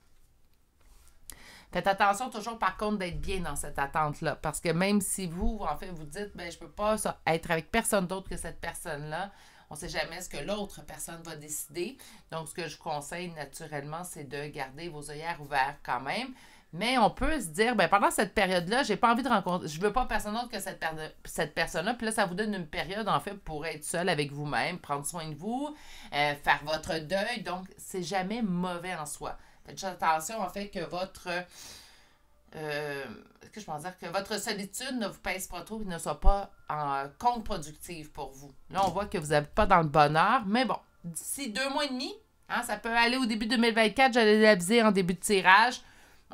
Faites attention toujours, par contre, d'être bien dans cette attente-là. Parce que même si vous, en fait, vous dites, ben je peux pas être avec personne d'autre que cette personne-là, on sait jamais ce que l'autre personne va décider. Donc, ce que je vous conseille, naturellement, c'est de garder vos œillères ouverts quand même. Mais on peut se dire, ben pendant cette période-là, j'ai pas envie de rencontrer, je veux pas personne d'autre que cette personne-là. Puis là, ça vous donne une période, en fait, pour être seul avec vous-même, prendre soin de vous, faire votre deuil. Donc, c'est jamais mauvais en soi. Faites attention, en fait, que votre... que je pense dire que votre solitude ne vous pèse pas trop et ne soit pas contre-productive pour vous. Là, on voit que vous n'êtes pas dans le bonheur, mais bon, d'ici 2 mois et demi, hein, ça peut aller au début 2024, j'allais l'aviser en début de tirage.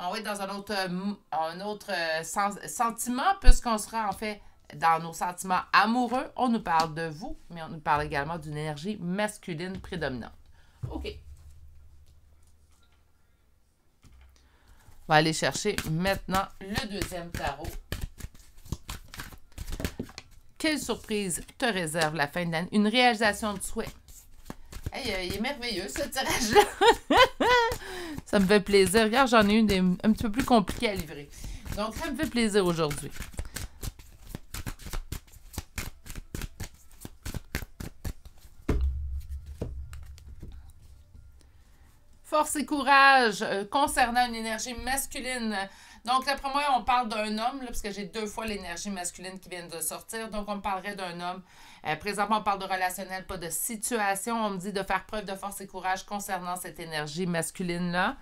On va être dans un autre sentiment, puisqu'on sera en fait dans nos sentiments amoureux. On nous parle de vous, mais on nous parle également d'une énergie masculine prédominante. OK. On va aller chercher maintenant le deuxième tarot. Quelle surprise te réserve la fin de l'année? Une réalisation de souhait. Hey, il est merveilleux, ce tirage-là. Ça me fait plaisir. Regarde, j'en ai une un petit peu plus compliquée à livrer. Donc, ça me fait plaisir aujourd'hui. Force et courage concernant une énergie masculine. Donc, d'après moi, on parle d'un homme, là, parce que j'ai 2 fois l'énergie masculine qui vient de sortir. Donc, on me parlerait d'un homme. Présentement, on parle de relationnel, pas de situation. On me dit de faire preuve de force et courage concernant cette énergie masculine-là.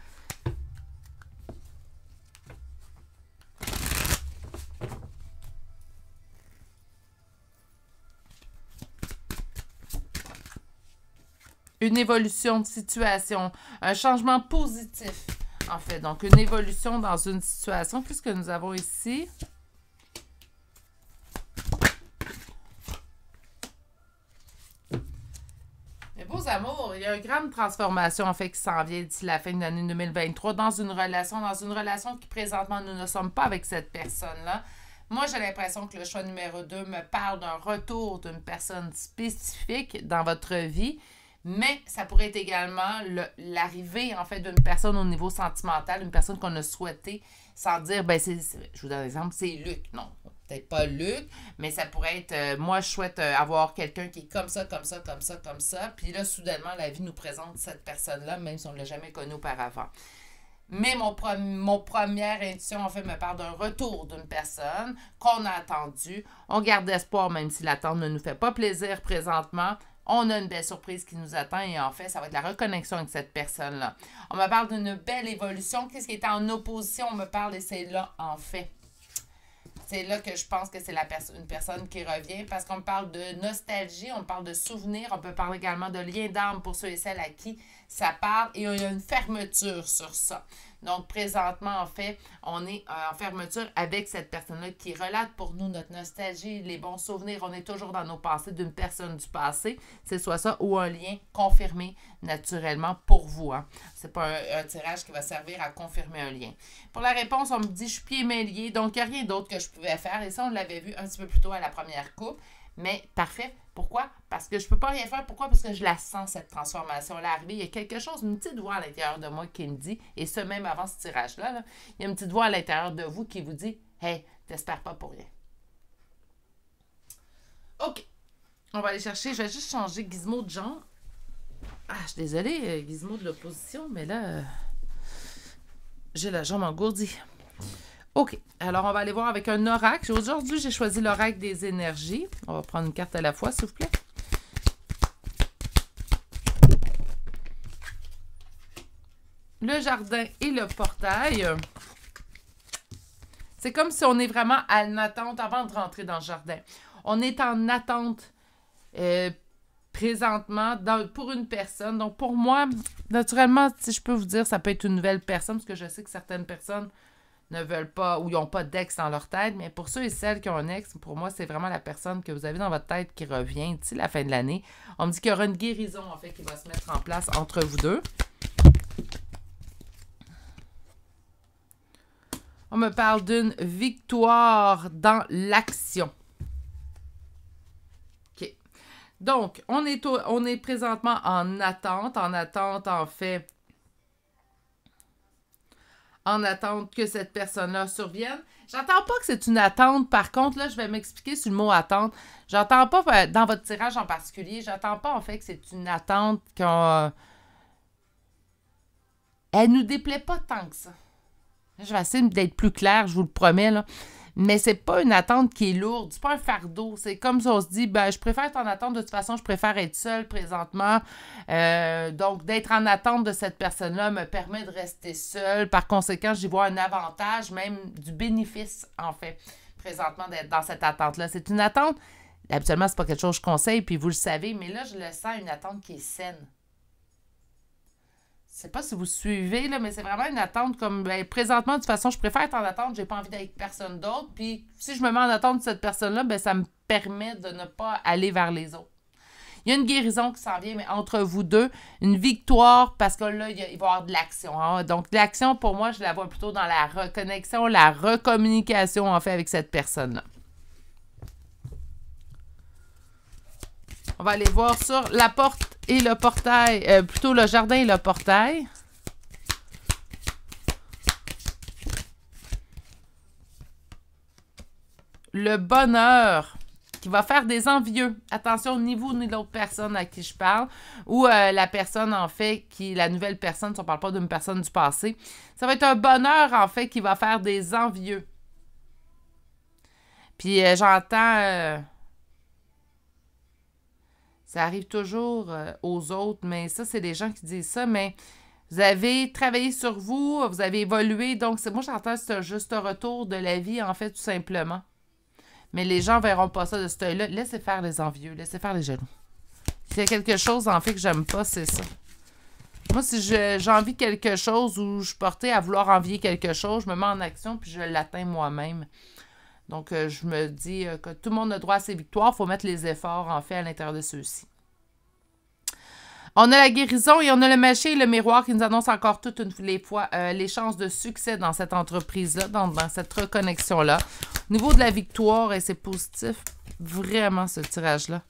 Une évolution de situation, un changement positif, en fait. Donc, une évolution dans une situation. Qu'est-ce que nous avons ici? Mes beaux amours, il y a une grande transformation, en fait, qui s'en vient d'ici la fin de l'année 2023 dans une relation qui, présentement, nous ne sommes pas avec cette personne-là. Moi, j'ai l'impression que le choix numéro 2 me parle d'un retour d'une personne spécifique dans votre vie. Mais ça pourrait être également l'arrivée, en fait, d'une personne au niveau sentimental, une personne qu'on a souhaité, sans dire, ben, je vous donne un exemple, c'est Luc. Non, peut-être pas Luc, mais ça pourrait être, moi, je souhaite avoir quelqu'un qui est comme ça, comme ça, comme ça, comme ça. Puis là, soudainement, la vie nous présente cette personne-là, même si on ne l'a jamais connue auparavant. Mais mon première intuition, en fait, me parle d'un retour d'une personne qu'on a attendue. On garde espoir, même si l'attente ne nous fait pas plaisir présentement. On a une belle surprise qui nous attend et en fait, ça va être la reconnexion avec cette personne-là. On me parle d'une belle évolution. Qu'est-ce qui est en opposition? On me parle et c'est là, en fait. C'est là que je pense que c'est une personne qui revient parce qu'on me parle de nostalgie, on me parle de souvenirs, on peut parler également de lien d'âme pour ceux et celles à qui ça parle et il y a une fermeture sur ça. Donc, présentement, en fait, on est en fermeture avec cette personne-là qui relate pour nous notre nostalgie, les bons souvenirs. On est toujours dans nos pensées d'une personne du passé. C'est soit ça ou un lien confirmé naturellement pour vous. Hein. C'est pas un tirage qui va servir à confirmer un lien. Pour la réponse, on me dit « je suis pieds mains liés », donc il n'y a rien d'autre que je pouvais faire. Et ça, on l'avait vu un petit peu plus tôt à la première coupe. Mais parfait. Pourquoi? Parce que je ne peux pas rien faire. Pourquoi? Parce que je la sens, cette transformation-là arriver. Il y a quelque chose, une petite voix à l'intérieur de moi qui me dit, et ce même avant ce tirage-là, là, il y a une petite voix à l'intérieur de vous qui vous dit « Hey, t'espères pas pour rien. » OK. On va aller chercher. Je vais juste changer Gizmo de genre. Ah, je suis désolée, Gizmo de l'opposition, mais là, j'ai la jambe engourdie. OK. Alors, on va aller voir avec un oracle. Aujourd'hui, j'ai choisi l'oracle des énergies. On va prendre une carte à la fois, s'il vous plaît. Le jardin et le portail. C'est comme si on est vraiment en attente avant de rentrer dans le jardin. On est en attente présentement pour une personne. Donc, pour moi, naturellement, si je peux vous dire, ça peut être une nouvelle personne, parce que je sais que certaines personnes ne veulent pas ou ils n'ont pas d'ex dans leur tête, mais pour ceux et celles qui ont un ex, pour moi, c'est vraiment la personne que vous avez dans votre tête qui revient d'ici la fin de l'année. On me dit qu'il y aura une guérison, en fait, qui va se mettre en place entre vous deux. On me parle d'une victoire dans l'action. OK. Donc, on est présentement en attente en fait, en attente que cette personne-là survienne. J'entends pas que c'est une attente. Par contre, là, je vais m'expliquer sur le mot attente. J'entends pas, dans votre tirage en particulier, j'entends pas en fait que c'est une attente qu'on... Elle nous déplaît pas tant que ça. Je vais essayer d'être plus claire, je vous le promets, là. Mais c'est pas une attente qui est lourde, c'est pas un fardeau. C'est comme si on se dit, ben, je préfère être en attente, de toute façon, je préfère être seule présentement. Donc, d'être en attente de cette personne-là me permet de rester seule. Par conséquent, j'y vois un avantage, même du bénéfice, en fait, présentement, d'être dans cette attente-là. C'est une attente, habituellement, c'est pas quelque chose que je conseille, puis vous le savez, mais là, je le sens, une attente qui est saine. Je sais pas si vous suivez, là, mais c'est vraiment une attente comme, ben, présentement, de toute façon, je préfère être en attente, j'ai pas envie d'être avec personne d'autre, puis si je me mets en attente de cette personne-là, ben, ça me permet de ne pas aller vers les autres. Il y a une guérison qui s'en vient, mais entre vous deux, une victoire, parce que là, il va y avoir de l'action. Hein? Donc, l'action, pour moi, je la vois plutôt dans la reconnexion, la recommunication, en fait, avec cette personne-là. On va aller voir sur la porte et le portail, plutôt le jardin et le portail. Le bonheur qui va faire des envieux. Attention, ni vous ni l'autre personne à qui je parle. Ou la personne, en fait, la nouvelle personne, si on ne parle pas d'une personne du passé. Ça va être un bonheur, en fait, qui va faire des envieux. Puis j'entends... ça arrive toujours aux autres, mais ça, c'est des gens qui disent ça, mais vous avez travaillé sur vous, vous avez évolué, donc moi, j'entends que c'est un juste retour de la vie, en fait, tout simplement. Mais les gens ne verront pas ça de cet œil-là. Laissez faire les envieux, laissez faire les jaloux. S'il y a quelque chose, en fait, que j'aime pas, c'est ça. Moi, si j'envie quelque chose ou je suis portée à vouloir envier quelque chose, je me mets en action puis je l'atteins moi-même. Donc, je me dis que tout le monde a droit à ses victoires. Il faut mettre les efforts, en fait, à l'intérieur de ceux-ci. On a la guérison et on a le marché et le miroir qui nous annoncent encore toutes les fois les chances de succès dans cette entreprise-là, dans cette reconnexion-là. Au niveau de la victoire, et c'est positif, vraiment, ce tirage-là.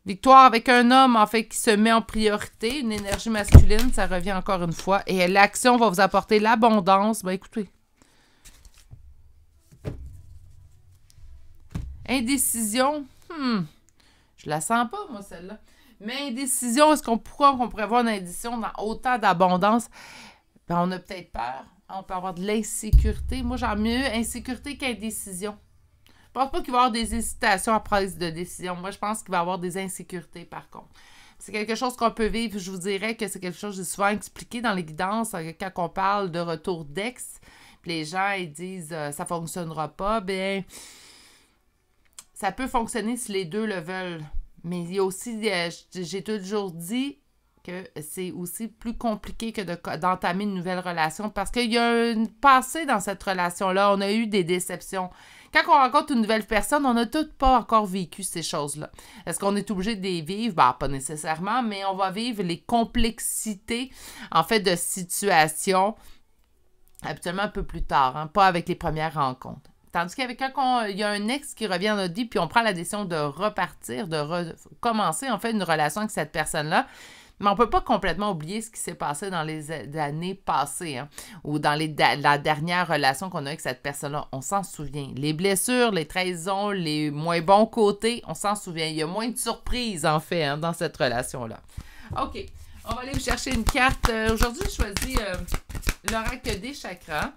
Victoire avec un homme, en fait, qui se met en priorité, une énergie masculine, ça revient encore une fois. Et l'action va vous apporter l'abondance. Ben écoutez. Indécision. Je la sens pas, moi, celle-là. Mais indécision, est-ce qu'on pourrait avoir une indécision dans autant d'abondance? Ben, on a peut-être peur. On peut avoir de l'insécurité. Moi, j'aime mieux insécurité qu'indécision. Je pense pas qu'il va y avoir des hésitations à prise de décision. Moi, je pense qu'il va y avoir des insécurités, par contre. C'est quelque chose qu'on peut vivre. Je vous dirais que c'est quelque chose que j'ai souvent expliqué dans les guidances quand on parle de retour d'ex. Puis les gens, ils disent ça fonctionnera pas. Bien, ça peut fonctionner si les deux le veulent. Mais il y a aussi, j'ai toujours dit que c'est aussi plus compliqué que d'entamer une nouvelle relation parce qu'il y a un passé dans cette relation-là. On a eu des déceptions. Quand on rencontre une nouvelle personne, on n'a toutes pas encore vécu ces choses-là. Est-ce qu'on est obligé de les vivre? Ben, pas nécessairement, mais on va vivre les complexités, en fait, de situations habituellement un peu plus tard, hein, pas avec les premières rencontres. Tandis qu'avec quand il y a un ex qui revient dans notre vie, puis on prend la décision de repartir, de recommencer, en fait, une relation avec cette personne-là, mais on ne peut pas complètement oublier ce qui s'est passé dans les années passées, hein, ou dans la dernière relation qu'on a avec cette personne-là. On s'en souvient. Les blessures, les trahisons, les moins bons côtés, on s'en souvient. Il y a moins de surprises, en fait, hein, dans cette relation-là. OK. On va aller vous chercher une carte. Aujourd'hui, je choisis l'oracle des chakras.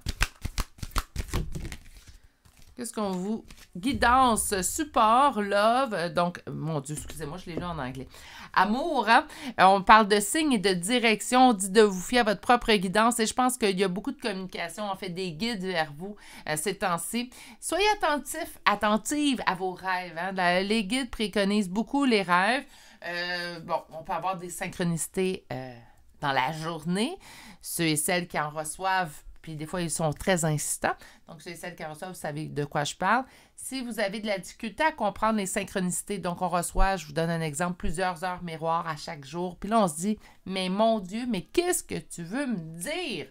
Qu'est-ce qu'on vous... Guidance, support, love, donc, mon Dieu, excusez-moi, je l'ai lu en anglais. Amour, hein? On parle de signes et de direction, on dit de vous fier à votre propre guidance et je pense qu'il y a beaucoup de communication, en fait, des guides vers vous ces temps-ci. Soyez attentive à vos rêves, hein? Les guides préconisent beaucoup les rêves. Bon, on peut avoir des synchronicités dans la journée. Ceux et celles qui en reçoivent, puis des fois, ils sont très insistants. Donc, ceux et celles qui en reçoivent, vous savez de quoi je parle. Si vous avez de la difficulté à comprendre les synchronicités, donc on reçoit, je vous donne un exemple, plusieurs heures miroirs à chaque jour. Puis là, on se dit, mais mon Dieu, mais qu'est-ce que tu veux me dire?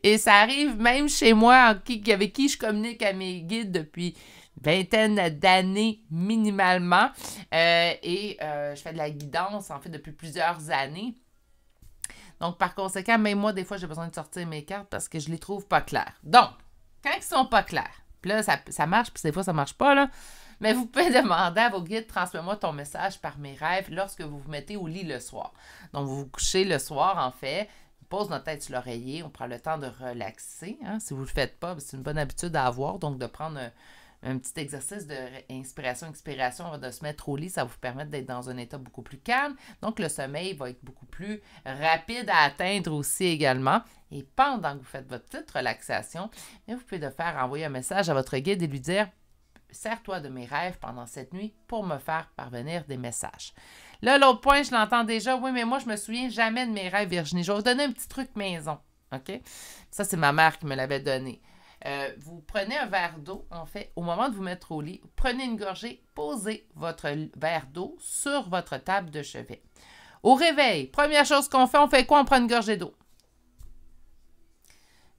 Et ça arrive même chez moi, avec qui je communique à mes guides depuis vingtaine d'années minimalement. Je fais de la guidance, en fait, depuis plusieurs années. Donc, par conséquent, même moi, des fois, j'ai besoin de sortir mes cartes parce que je les trouve pas claires. Donc, quand ils sont pas clairs, puis là, ça marche, puis des fois, ça marche pas, là, mais vous pouvez demander à vos guides, transmets-moi ton message par mes rêves lorsque vous vous mettez au lit le soir. Donc, vous vous couchez le soir, en fait, on pose notre tête sur l'oreiller, on prend le temps de relaxer. Hein, si vous le faites pas, c'est une bonne habitude à avoir, donc de prendre un petit exercice d'inspiration-expiration avant de se mettre au lit, ça va vous permettre d'être dans un état beaucoup plus calme. Donc, le sommeil va être beaucoup plus rapide à atteindre aussi également. Et pendant que vous faites votre petite relaxation, vous pouvez envoyer un message à votre guide et lui dire « Sers-toi de mes rêves pendant cette nuit pour me faire parvenir des messages. » Là, l'autre point, je l'entends déjà. Oui, mais moi, je me souviens jamais de mes rêves, Virginie. Je vais vous donner un petit truc maison. OK? Ça, c'est ma mère qui me l'avait donné. Vous prenez un verre d'eau, en fait, au moment de vous mettre au lit, prenez une gorgée, posez votre verre d'eau sur votre table de chevet. Au réveil, première chose qu'on fait, on fait quoi? On prend une gorgée d'eau.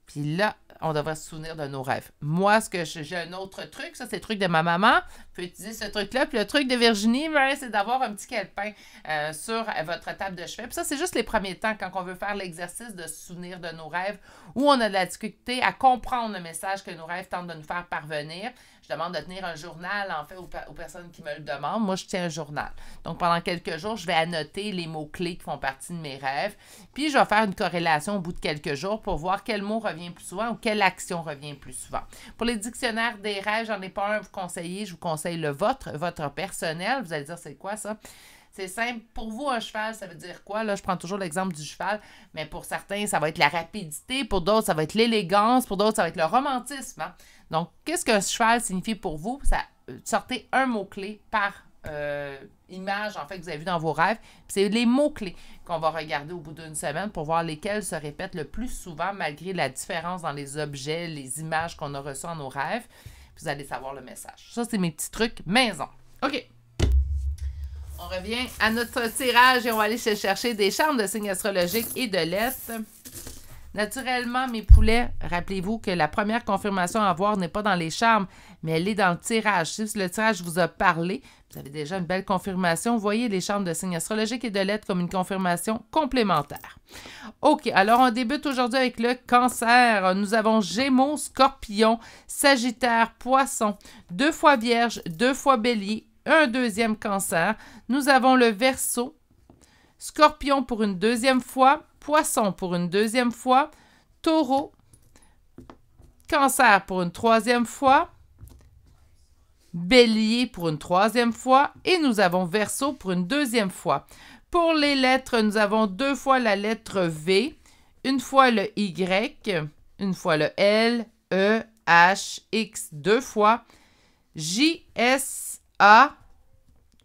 Puis là, on devrait se souvenir de nos rêves. Moi, j'ai un autre truc, ça c'est le truc de ma maman. Vous pouvez utiliser ce truc-là. Puis le truc de Virginie, c'est d'avoir un petit calepin sur votre table de chevet. Puis ça, c'est juste les premiers temps quand on veut faire l'exercice de se souvenir de nos rêves où on a de la difficulté à comprendre le message que nos rêves tentent de nous faire parvenir. Je demande de tenir un journal, en fait, aux personnes qui me le demandent. Moi, je tiens un journal. Donc, pendant quelques jours, je vais annoter les mots-clés qui font partie de mes rêves. Puis, je vais faire une corrélation au bout de quelques jours pour voir quel mot revient plus souvent ou quelle action revient plus souvent. Pour les dictionnaires des rêves, j'en ai pas un à vous conseiller. Je vous conseille le vôtre, votre personnel. Vous allez dire, c'est quoi ça? C'est simple. Pour vous, un cheval, ça veut dire quoi? Là, je prends toujours l'exemple du cheval, mais pour certains, ça va être la rapidité. Pour d'autres, ça va être l'élégance. Pour d'autres, ça va être le romantisme. Hein? Donc, qu'est-ce qu'un cheval signifie pour vous? Ça, sortez un mot-clé par image, en fait, que vous avez vu dans vos rêves. C'est les mots-clés qu'on va regarder au bout d'une semaine pour voir lesquels se répètent le plus souvent, malgré la différence dans les objets, les images qu'on a reçues dans nos rêves. Puis vous allez savoir le message. Ça, c'est mes petits trucs maison. OK. On revient à notre tirage et on va aller chercher des charmes de signes astrologiques et de l'Est. Naturellement, mes poulets, rappelez-vous que la première confirmation à avoir n'est pas dans les charmes, mais elle est dans le tirage. Si le tirage vous a parlé, vous avez déjà une belle confirmation. Voyez les charmes de signes astrologiques et de lettres comme une confirmation complémentaire. OK, alors on débute aujourd'hui avec le Cancer. Nous avons Gémeaux, Scorpion, Sagittaire, Poisson, 2 fois Vierge, 2 fois Bélier, un deuxième Cancer. Nous avons le Verseau, Scorpion pour une deuxième fois, Poisson pour une deuxième fois, Taureau, Cancer pour une troisième fois, Bélier pour une troisième fois et nous avons Verseau pour une deuxième fois. Pour les lettres, nous avons 2 fois la lettre V, une fois le Y, une fois le L, E, H, X, 2 fois, J, S, A,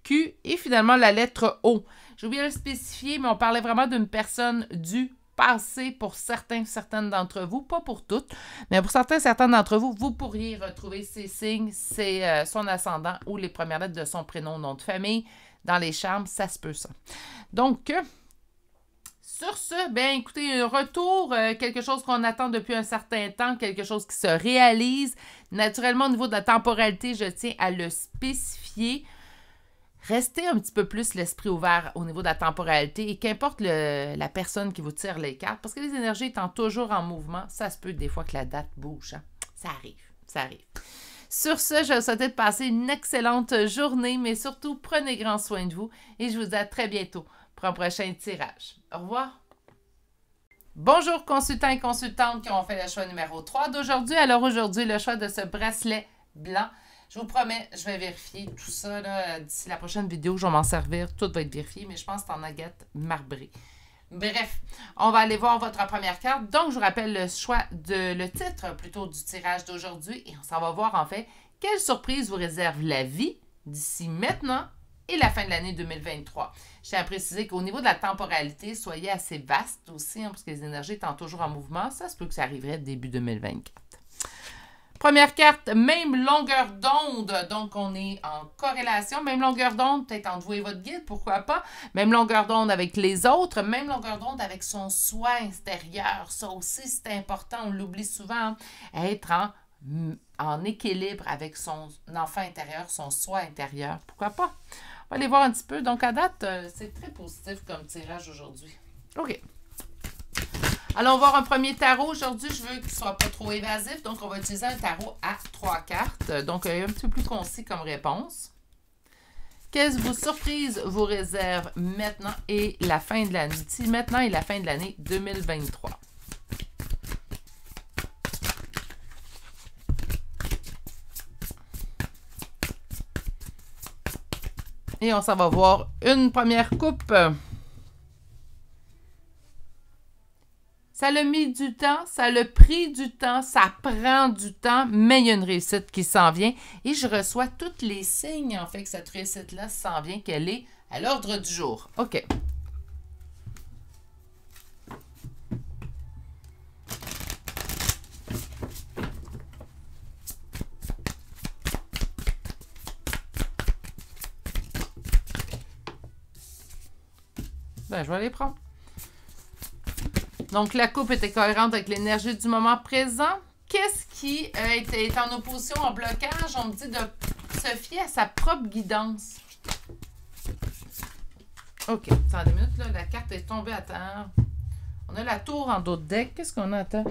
Q et finalement la lettre O. J'ai oublié de le spécifier, mais on parlait vraiment d'une personne du passé pour certaines d'entre vous, pas pour toutes, mais pour certains d'entre vous, vous pourriez retrouver ces signes, son ascendant ou les premières lettres de son prénom, nom de famille. Dans les charmes, ça se peut ça. Donc, sur ce, bien écoutez, un retour, quelque chose qu'on attend depuis un certain temps, quelque chose qui se réalise. Naturellement, au niveau de la temporalité, je tiens à le spécifier. Restez un petit peu plus l'esprit ouvert au niveau de la temporalité et qu'importe la personne qui vous tire les cartes, parce que les énergies étant toujours en mouvement, ça se peut des fois que la date bouge. Hein? Ça arrive. Sur ce, je vous souhaite de passer une excellente journée, mais surtout, prenez grand soin de vous et je vous dis à très bientôt pour un prochain tirage. Au revoir! Bonjour consultants et consultantes qui ont fait le choix numéro 3 d'aujourd'hui. Alors aujourd'hui, le choix de ce bracelet blanc. Je vous promets, je vais vérifier tout ça d'ici la prochaine vidéo. Je vais m'en servir. Tout va être vérifié, mais je pense que c'est en agate marbrée. Bref, on va aller voir votre première carte. Donc, je vous rappelle le titre plutôt du tirage d'aujourd'hui. Et on s'en va voir en fait quelle surprise vous réserve la vie d'ici maintenant et la fin de l'année 2023. Je tiens à préciser qu'au niveau de la temporalité, soyez assez vaste aussi, hein, parce que les énergies étant toujours en mouvement, ça se peut que ça arriverait début 2024. Première carte, même longueur d'onde, donc on est en corrélation, même longueur d'onde, peut-être entre vous et votre guide, pourquoi pas, même longueur d'onde avec les autres, même longueur d'onde avec son soi intérieur, ça aussi c'est important, on l'oublie souvent, hein, être en équilibre avec son enfant intérieur, son soi intérieur, pourquoi pas. On va aller voir un petit peu, donc à date, c'est très positif comme tirage aujourd'hui. OK. Alors, on va voir un premier tarot. Aujourd'hui, je veux qu'il ne soit pas trop évasif. Donc, on va utiliser un tarot à 3 cartes. Donc, un petit peu plus concis comme réponse. Quelles surprises vous réserve maintenant et la fin de l'année? D'ici maintenant et la fin de l'année 2023. Et on s'en va voir une première coupe. Ça a mis du temps, ça a pris du temps, ça prend du temps, mais il y a une réussite qui s'en vient. Et je reçois tous les signes, en fait, que cette réussite-là s'en vient, qu'elle est à l'ordre du jour. OK. Ben, je vais les prendre. Donc, la coupe était cohérente avec l'énergie du moment présent. Qu'est-ce qui est en opposition, en blocage? On me dit de se fier à sa propre guidance. OK. Attends 2 minutes, là. La carte est tombée à terre. On a la tour en dos de deck. Qu'est-ce qu'on a à terre?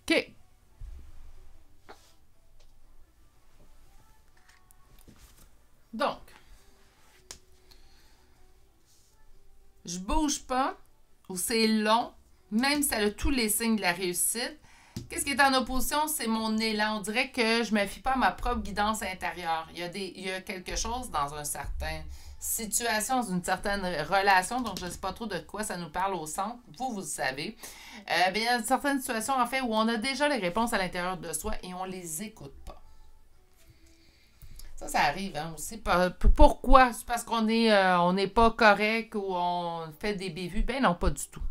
OK. Donc, je bouge pas, ou c'est long, même si ça a tous les signes de la réussite. Qu'est-ce qui est en opposition? C'est mon élan. On dirait que je ne me fie pas à ma propre guidance intérieure. Il y a quelque chose dans une certaine situation, dans une certaine relation, donc je ne sais pas trop de quoi ça nous parle au centre. Vous le savez. Il y a certaines situations, en fait, où on a déjà les réponses à l'intérieur de soi et on ne les écoute pas. Ça arrive hein, aussi. Pourquoi? C'est parce qu'on n'est pas correct ou on fait des bévues? Ben non, pas du tout.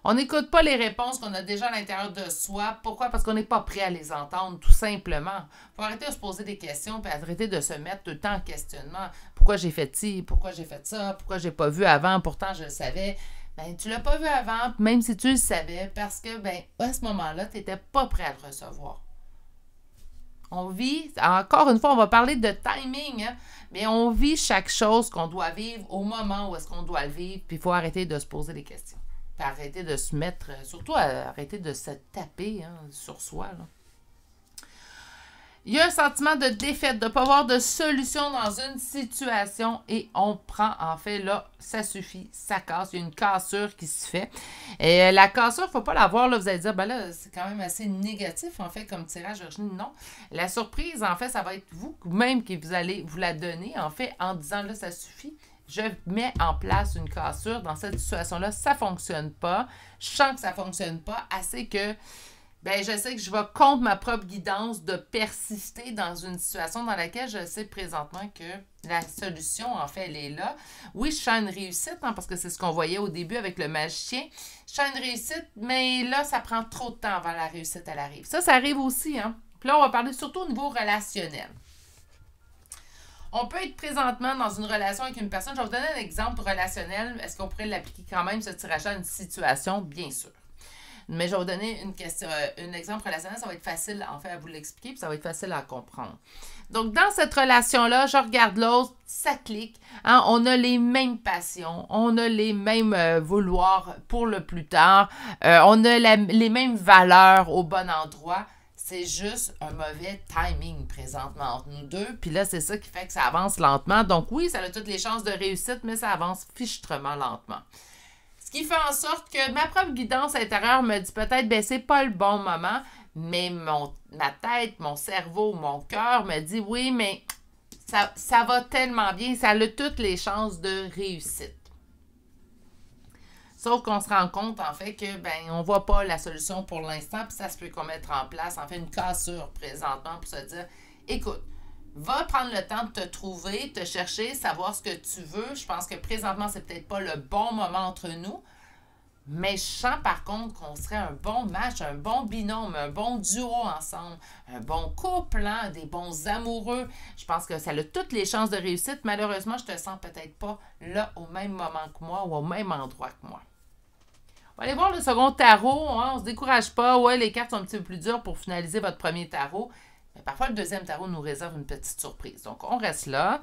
On n'écoute pas les réponses qu'on a déjà à l'intérieur de soi. Pourquoi? Parce qu'on n'est pas prêt à les entendre, tout simplement. Il faut arrêter de se poser des questions et arrêter de se mettre tout le temps en questionnement. Pourquoi j'ai fait ci? Pourquoi j'ai fait ça? Pourquoi j'ai pas vu avant? Pourtant, je le savais. ben, tu l'as pas vu avant, même si tu le savais, parce que, ben, à ce moment-là, tu n'étais pas prêt à le recevoir. On vit, encore une fois, on va parler de timing, hein, mais on vit chaque chose qu'on doit vivre au moment où est-ce qu'on doit le vivre, puis il faut arrêter de se poser des questions. Puis arrêter de se mettre, surtout arrêter de se taper sur soi, là. Il y a un sentiment de défaite, de ne pas avoir de solution dans une situation et on prend, en fait, là, ça suffit, ça casse. Il y a une cassure qui se fait. Et la cassure, il ne faut pas la voir, là, vous allez dire, ben là, c'est quand même assez négatif, en fait, comme tirage, Virginie. Non. La surprise, en fait, ça va être vous-même qui vous allez vous la donner, en fait, en disant, là, ça suffit. Je mets en place une cassure. Dans cette situation-là, ça ne fonctionne pas. Je sens que ça ne fonctionne pas assez que... ben, je sais que je vais contre ma propre guidance de persister dans une situation dans laquelle je sais présentement que la solution, en fait, elle est là. Oui, je sens une réussite, hein, parce que c'est ce qu'on voyait au début avec le magicien. Je sens une réussite, mais là, ça prend trop de temps avant la réussite, elle arrive. Ça arrive aussi, hein. Puis là, on va parler surtout au niveau relationnel. On peut être présentement dans une relation avec une personne. Je vais vous donner un exemple relationnel. Est-ce qu'on pourrait l'appliquer quand même, ce tirage à une situation? Bien sûr. Mais je vais vous donner un exemple relationnel, ça va être facile en fait à vous l'expliquer, puis ça va être facile à comprendre. Donc, dans cette relation-là, je regarde l'autre, ça clique, hein, on a les mêmes passions, on a les mêmes vouloirs pour le plus tard, on a les mêmes valeurs au bon endroit. C'est juste un mauvais timing présentement entre nous deux. Puis là, c'est ça qui fait que ça avance lentement. Donc oui, ça a toutes les chances de réussite, mais ça avance fichtrement lentement. Ce qui fait en sorte que ma propre guidance intérieure me dit peut-être, ben c'est pas le bon moment, mais ma tête, mon cerveau, mon cœur me dit oui, mais ça va tellement bien, ça a toutes les chances de réussite. Sauf qu'on se rend compte, en fait, que ben on voit pas la solution pour l'instant, puis ça se peut qu'on mette en place, en fait, une cassure présentement pour se dire, écoute, va prendre le temps de te trouver, te chercher, savoir ce que tu veux. Je pense que présentement, c'est peut-être pas le bon moment entre nous. Mais je sens par contre qu'on serait un bon match, un bon binôme, un bon duo ensemble, un bon couple, hein, des bons amoureux. Je pense que ça a toutes les chances de réussite. Malheureusement, je te sens peut-être pas là au même moment que moi ou au même endroit que moi. On va aller voir le second tarot. Hein, on ne se décourage pas. Ouais, les cartes sont un petit peu plus dures pour finaliser votre premier tarot. Mais parfois, le deuxième tarot nous réserve une petite surprise. Donc, on reste là.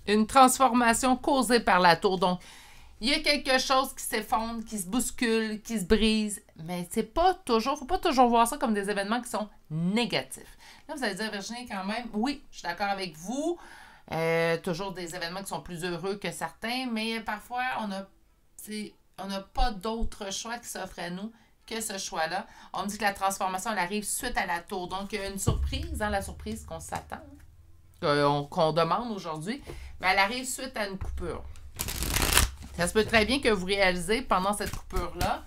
Une transformation causée par la tour. Donc, il y a quelque chose qui s'effondre, qui se bouscule, qui se brise, mais c'est pas toujours, faut pas toujours voir ça comme des événements qui sont négatifs. Là, vous allez dire, Virginie, quand même, oui, je suis d'accord avec vous. Toujours des événements qui sont plus heureux que certains, mais parfois, on n'a pas d'autre choix qui s'offre à nous que ce choix-là. On me dit que la transformation, elle arrive suite à la tour. Donc, il y a une surprise, hein, la surprise qu'on s'attend, qu'on demande aujourd'hui, mais elle arrive suite à une coupure. Ça se peut très bien que vous réalisez pendant cette coupure-là,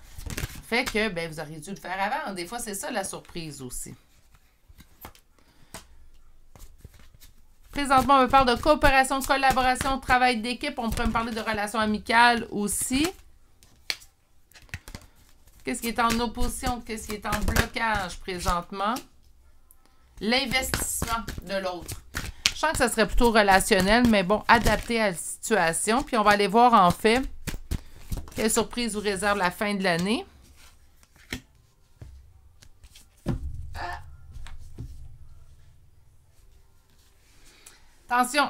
fait que ben, vous auriez dû le faire avant. Des fois, c'est ça la surprise aussi. Présentement, on me parle de coopération, de collaboration, de travail d'équipe. On pourrait me parler de relations amicales aussi. Qu'est-ce qui est en opposition? Qu'est-ce qui est en blocage présentement? L'investissement de l'autre. Je sens que ça serait plutôt relationnel, mais bon, adapté à la situation. Puis on va aller voir en fait quelle surprise vous réserve la fin de l'année. Attention,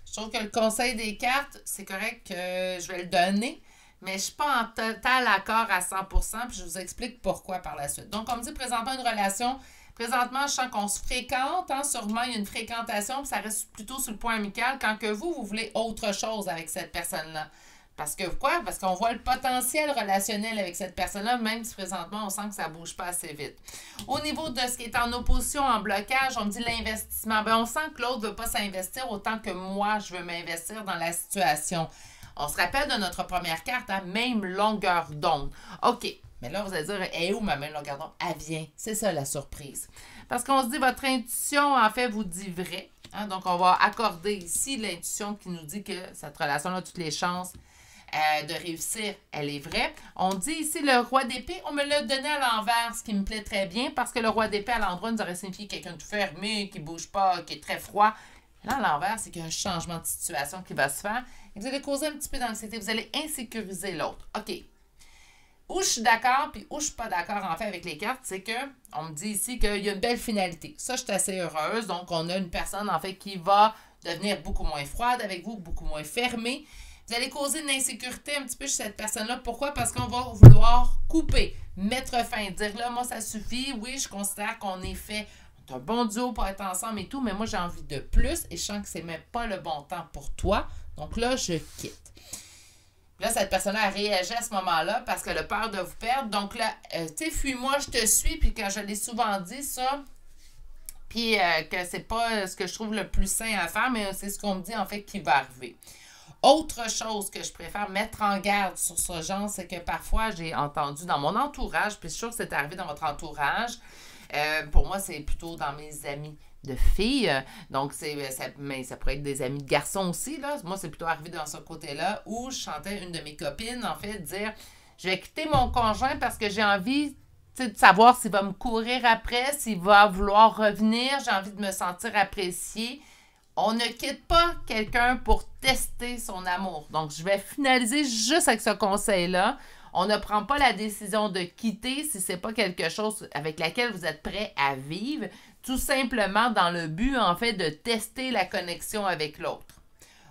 je trouve que le conseil des cartes, c'est correct que je vais le donner, mais je ne suis pas en total accord à 100%, puis je vous explique pourquoi par la suite. Donc, on me dit présentement une relation. Présentement, je sens qu'on se fréquente, hein, sûrement il y a une fréquentation, puis ça reste plutôt sur le point amical, quand que vous voulez autre chose avec cette personne-là. Parce que quoi? Parce qu'on voit le potentiel relationnel avec cette personne-là, même si présentement, on sent que ça ne bouge pas assez vite. Au niveau de ce qui est en opposition, en blocage, on me dit l'investissement. Ben, on sent que l'autre ne veut pas s'investir autant que moi, je veux m'investir dans la situation. On se rappelle de notre première carte, hein, même longueur d'onde. OK. Mais là, vous allez dire, elle est où ma même longueur d'onde? Elle vient. C'est ça la surprise. Parce qu'on se dit, votre intuition, en fait, vous dit vrai. Hein? Donc, on va accorder ici l'intuition qui nous dit que cette relation-là a toutes les chances de réussir, elle est vraie. On dit ici le roi d'épée, on me l'a donné à l'envers, ce qui me plaît très bien, parce que le roi d'épée à l'endroit nous aurait signifié quelqu'un de fermé, qui ne bouge pas, qui est très froid. Là, à l'envers, c'est qu'il y a un changement de situation qui va se faire. Et vous allez causer un petit peu d'anxiété, vous allez insécuriser l'autre. OK. Où je suis d'accord, puis où je suis pas d'accord, en fait, avec les cartes, c'est que on me dit ici qu'il y a une belle finalité. Ça, je suis assez heureuse. Donc, on a une personne, en fait, qui va devenir beaucoup moins froide avec vous, beaucoup moins fermée. Vous allez causer une insécurité un petit peu chez cette personne-là. Pourquoi? Parce qu'on va vouloir couper, mettre fin, dire là, moi, ça suffit. Oui, je considère qu'on est fait, on est un bon duo pour être ensemble et tout, mais moi, j'ai envie de plus et je sens que c'est même pas le bon temps pour toi. Donc là, je quitte. Là, cette personne-là a réagi à ce moment-là parce qu'elle a peur de vous perdre. Donc là, tu sais, fuis-moi, je te suis. Puis quand je l'ai souvent dit, ça, puis que c'est pas ce que je trouve le plus sain à faire, mais c'est ce qu'on me dit, en fait, qui va arriver. Autre chose que je préfère mettre en garde sur ce genre, c'est que parfois, j'ai entendu dans mon entourage, puis je suis sûre que c'est arrivé dans votre entourage, pour moi, c'est plutôt dans mes amis de filles, donc mais ça pourrait être des amis de garçons aussi, là. Moi, c'est plutôt arrivé dans ce côté-là, où je sentais une de mes copines, en fait, dire « Je vais quitter mon conjoint parce que j'ai envie de savoir s'il va me courir après, s'il va vouloir revenir, j'ai envie de me sentir appréciée. » On ne quitte pas quelqu'un pour tester son amour. Donc, je vais finaliser juste avec ce conseil-là. On ne prend pas la décision de quitter si ce n'est pas quelque chose avec laquelle vous êtes prêt à vivre, tout simplement dans le but, en fait, de tester la connexion avec l'autre.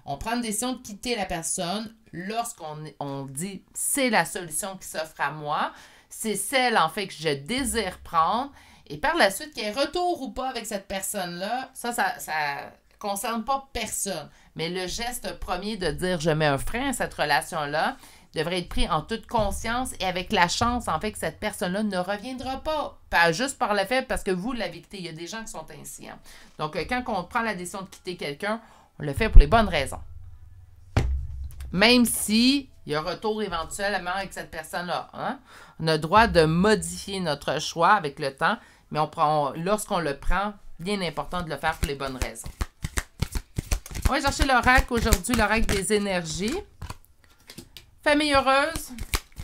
On prend une décision de quitter la personne lorsqu'on dit « c'est la solution qui s'offre à moi », c'est celle, en fait, que je désire prendre. Et par la suite, qu'il y ait retour ou pas avec cette personne-là, ça concerne pas personne. Mais le geste premier de dire « je mets un frein à cette relation-là » devrait être pris en toute conscience et avec la chance, en fait, que cette personne-là ne reviendra pas. Pas juste par le fait parce que vous l'avez quitté. Il y a des gens qui sont ainsi. Hein. Donc, quand on prend la décision de quitter quelqu'un, on le fait pour les bonnes raisons. Même si il y a un retour éventuellement avec cette personne-là. Hein? On a le droit de modifier notre choix avec le temps, mais lorsqu'on le prend, bien important de le faire pour les bonnes raisons. On va chercher l'oracle aujourd'hui, l'oracle des énergies. Famille heureuse,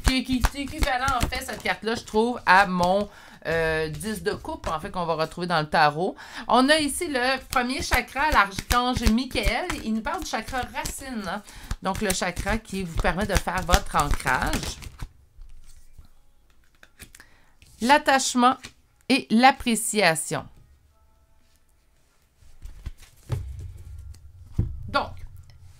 qui est équivalent, en fait, cette carte-là, je trouve, à mon 10 de coupe, en fait, qu'on va retrouver dans le tarot. On a ici le premier chakra, l'archange Michael. Il nous parle du chakra racine. Hein? Donc, le chakra qui vous permet de faire votre ancrage. L'attachement et l'appréciation. Donc,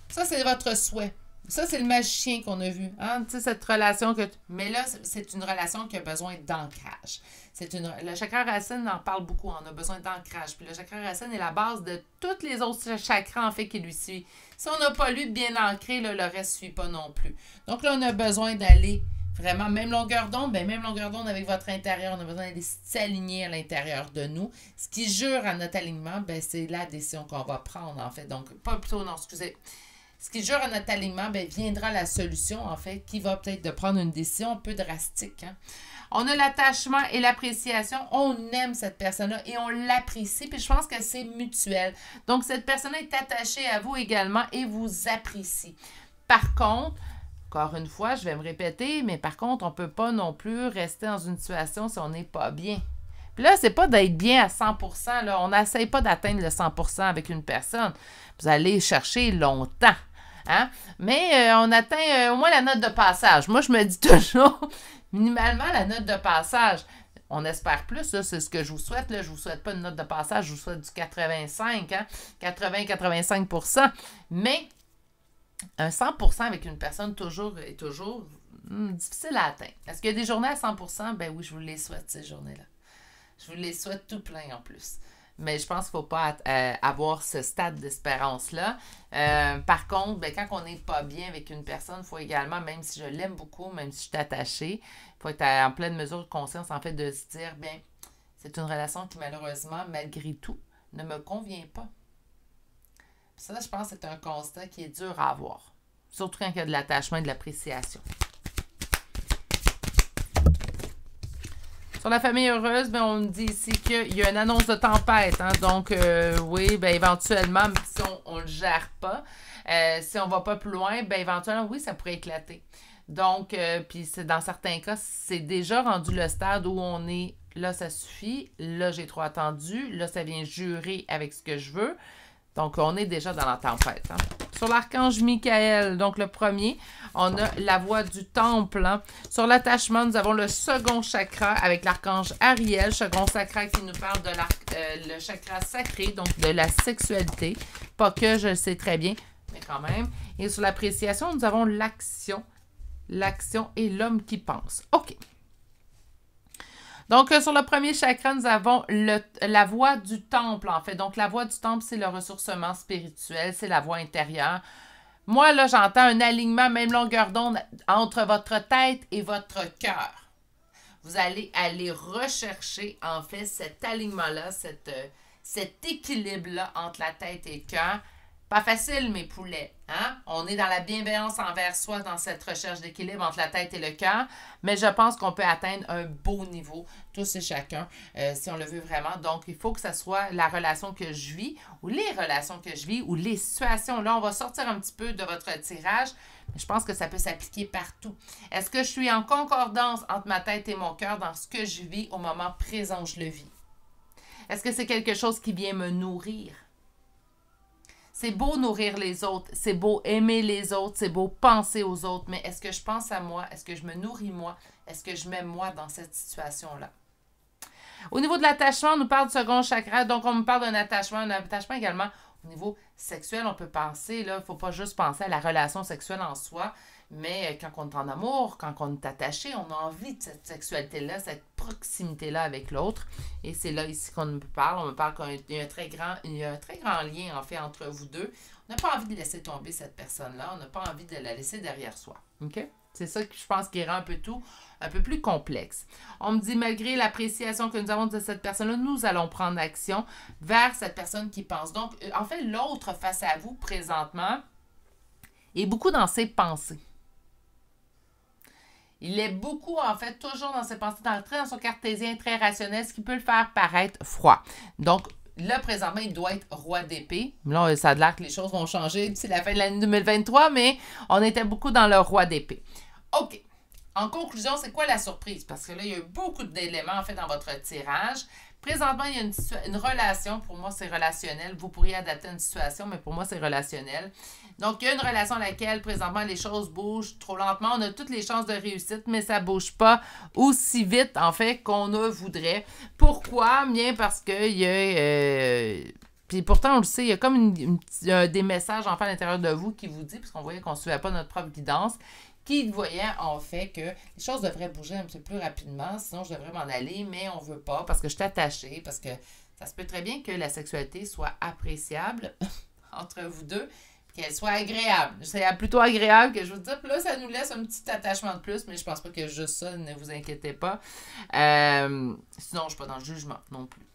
ça, c'est votre souhait. Ça, c'est le magicien qu'on a vu. Hein? Tu sais, cette relation que... Mais là, c'est une relation qui a besoin d'ancrage. Le chakra racine en parle beaucoup. On a besoin d'ancrage. Puis le chakra racine est la base de tous les autres chakras, en fait, qui lui suivent. Si on n'a pas lui de bien ancré, là, le reste ne suit pas non plus. Donc là, on a besoin d'aller vraiment, même longueur d'onde, même longueur d'onde avec votre intérieur. On a besoin d'aller s'aligner à l'intérieur de nous. Ce qui jure à notre alignement, c'est la décision qu'on va prendre, en fait. Donc, pas plutôt, non, excusez. Ce qui jure à notre alignement, viendra la solution, en fait, qui va peut-être de prendre une décision un peu drastique. Hein. On a l'attachement et l'appréciation. On aime cette personne-là et on l'apprécie. Puis je pense que c'est mutuel. Donc, cette personne-là est attachée à vous également et vous apprécie. Par contre, encore une fois, je vais me répéter, mais par contre, on ne peut pas non plus rester dans une situation si on n'est pas bien. Puis là, c'est pas d'être bien à 100%. Là. On n'essaye pas d'atteindre le 100% avec une personne. Vous allez chercher longtemps. Hein? Mais on atteint au moins la note de passage. Moi, je me dis toujours, minimalement, la note de passage. On espère plus, là, c'est ce que je vous souhaite. Là. Je ne vous souhaite pas une note de passage, je vous souhaite du 85, hein? 80-85%. Mais un 100% avec une personne est toujours difficile à atteindre. Est-ce qu'il y a des journées à 100%? Ben oui, je vous les souhaite, ces journées-là. Je vous les souhaite tout plein en plus. Mais je pense qu'il ne faut pas avoir ce stade d'espérance-là. Par contre, quand on n'est pas bien avec une personne, il faut également, même si je l'aime beaucoup, même si je suis attachée, il faut être en pleine mesure de conscience, en fait, de se dire, c'est une relation qui, malheureusement, malgré tout, ne me convient pas. Puis ça, je pense que c'est un constat qui est dur à avoir. Surtout quand il y a de l'attachement et de l'appréciation. Sur la famille heureuse, ben, on me dit ici qu'il y a une annonce de tempête. Hein? Donc, oui, ben, éventuellement, si on ne le gère pas, si on ne va pas plus loin, ben, éventuellement, oui, ça pourrait éclater. Donc, puis dans certains cas, c'est déjà rendu le stade où on est, là, ça suffit, là, j'ai trop attendu, là, ça vient jurer avec ce que je veux. Donc, on est déjà dans la tempête. Hein? Sur l'archange Michael, donc le premier, on a la voix du temple. Hein? Sur l'attachement, nous avons le second chakra avec l'archange Ariel, second chakra qui nous parle de le chakra sacré, donc de la sexualité. Pas que je le sais très bien, mais quand même. Et sur l'appréciation, nous avons l'action et l'homme qui pense. OK. Donc, sur le premier chakra, nous avons la voie du temple, en fait. Donc, la voie du temple, c'est le ressourcement spirituel, c'est la voie intérieure. Moi, là, j'entends un alignement, même longueur d'onde, entre votre tête et votre cœur. Vous allez aller rechercher, en fait, cet alignement-là, cet équilibre-là entre la tête et le cœur. Pas facile, mes poulets. Hein? On est dans la bienveillance envers soi dans cette recherche d'équilibre entre la tête et le cœur, mais je pense qu'on peut atteindre un beau niveau, tous et chacun, si on le veut vraiment. Donc, il faut que ce soit la relation que je vis, ou les relations que je vis, ou les situations. Là, on va sortir un petit peu de votre tirage, mais je pense que ça peut s'appliquer partout. Est-ce que je suis en concordance entre ma tête et mon cœur dans ce que je vis au moment présent où je le vis? Est-ce que c'est quelque chose qui vient me nourrir? C'est beau nourrir les autres, c'est beau aimer les autres, c'est beau penser aux autres, mais est-ce que je pense à moi? Est-ce que je me nourris moi? Est-ce que je m'aime moi dans cette situation-là? Au niveau de l'attachement, on nous parle du second chakra, donc on nous parle d'un attachement également au niveau sexuel. On peut penser, là, il ne faut pas juste penser à la relation sexuelle en soi, mais quand on est en amour, quand on est attaché, on a envie de cette sexualité-là, cette proximité-là avec l'autre. Et c'est là ici qu'on me parle. On me parle qu'il y a un très grand lien, en fait, entre vous deux. On n'a pas envie de laisser tomber cette personne-là. On n'a pas envie de la laisser derrière soi. OK? C'est ça que je pense qui rend un peu tout un peu plus complexe. On me dit, malgré l'appréciation que nous avons de cette personne-là, nous allons prendre action vers cette personne qui pense. Donc, en fait, l'autre face à vous, présentement, est beaucoup dans ses pensées. Il est beaucoup, en fait, toujours dans ses pensées, très dans son cartésien, très rationnel, ce qui peut le faire paraître froid. Donc, là, présentement, il doit être roi d'épée. Là, ça a l'air que les choses vont changer d'ici la fin de l'année 2023, mais on était beaucoup dans le roi d'épée. OK. En conclusion, c'est quoi la surprise? Parce que là, il y a eu beaucoup d'éléments, en fait, dans votre tirage. Présentement, il y a une relation. Pour moi, c'est relationnel. Vous pourriez adapter une situation, mais pour moi, c'est relationnel. Donc, il y a une relation dans laquelle, présentement, les choses bougent trop lentement. On a toutes les chances de réussite, mais ça ne bouge pas aussi vite, en fait, qu'on ne voudrait. Pourquoi? Bien parce qu'il y a... puis pourtant, on le sait, il y a comme des messages, en fait, à l'intérieur de vous qui vous dit, parce qu'on voyait qu'on ne suivait pas notre propre guidance, qui voyait en fait que les choses devraient bouger un petit peu plus rapidement, sinon je devrais m'en aller, mais on ne veut pas parce que je suis attachée, parce que ça se peut très bien que la sexualité soit appréciable entre vous deux, qu'elle soit agréable. C'est plutôt agréable que je vous dis, puis là, ça nous laisse un petit attachement de plus, mais je pense pas que juste ça, ne vous inquiétez pas. Sinon, je ne suis pas dans le jugement non plus.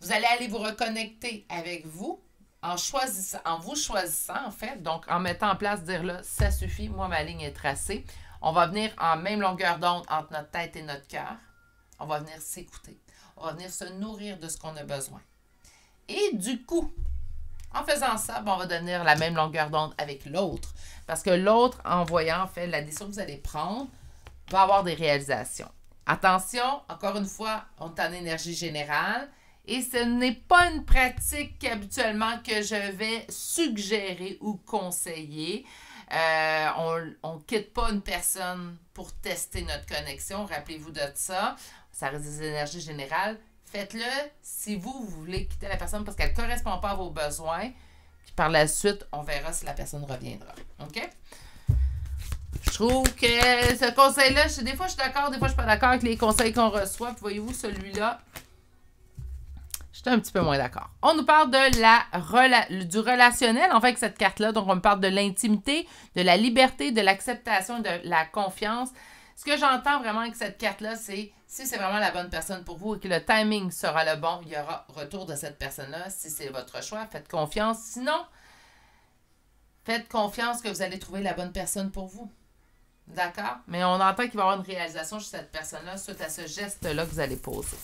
Vous allez aller vous reconnecter avec vous, en vous choisissant, en fait, donc en mettant en place, dire là, ça suffit, moi, ma ligne est tracée. On va venir en même longueur d'onde entre notre tête et notre cœur. On va venir s'écouter. On va venir se nourrir de ce qu'on a besoin. Et du coup, en faisant ça, on va devenir la même longueur d'onde avec l'autre. Parce que l'autre, en voyant, en fait, la décision que vous allez prendre, va avoir des réalisations. Attention, encore une fois, on est en énergie générale. Et ce n'est pas une pratique habituellement que je vais suggérer ou conseiller. On ne quitte pas une personne pour tester notre connexion. Rappelez-vous de ça. Ça reste des énergies générales. Faites-le si vous voulez quitter la personne parce qu'elle ne correspond pas à vos besoins. Puis par la suite, on verra si la personne reviendra. OK? Je trouve que ce conseil-là, des fois je suis d'accord, des fois je ne suis pas d'accord avec les conseils qu'on reçoit. Puis voyez-vous, celui-là, j'étais un petit peu moins d'accord. On nous parle de du relationnel, en fait, avec cette carte-là. Donc, on me parle de l'intimité, de la liberté, de l'acceptation, de la confiance. Ce que j'entends vraiment avec cette carte-là, c'est si c'est vraiment la bonne personne pour vous et que le timing sera le bon, il y aura retour de cette personne-là. Si c'est votre choix, faites confiance. Sinon, faites confiance que vous allez trouver la bonne personne pour vous. D'accord? Mais on entend qu'il va y avoir une réalisation chez cette personne-là suite à ce geste-là que vous allez poser.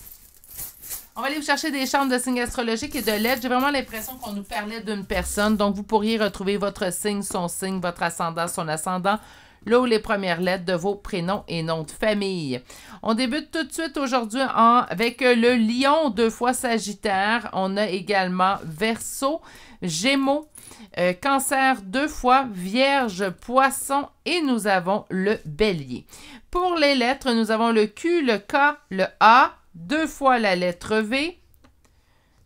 On va aller vous chercher des chartes de signes astrologiques et de lettres. J'ai vraiment l'impression qu'on nous parlait d'une personne. Donc, vous pourriez retrouver votre signe, votre ascendant, son ascendant, là où les premières lettres de vos prénoms et noms de famille. On débute tout de suite aujourd'hui avec le Lion, 2 fois Sagittaire. On a également Verseau, Gémeaux, Cancer 2 fois, Vierge, Poisson et nous avons le Bélier. Pour les lettres, nous avons le Q, le K, le A, 2 fois la lettre V,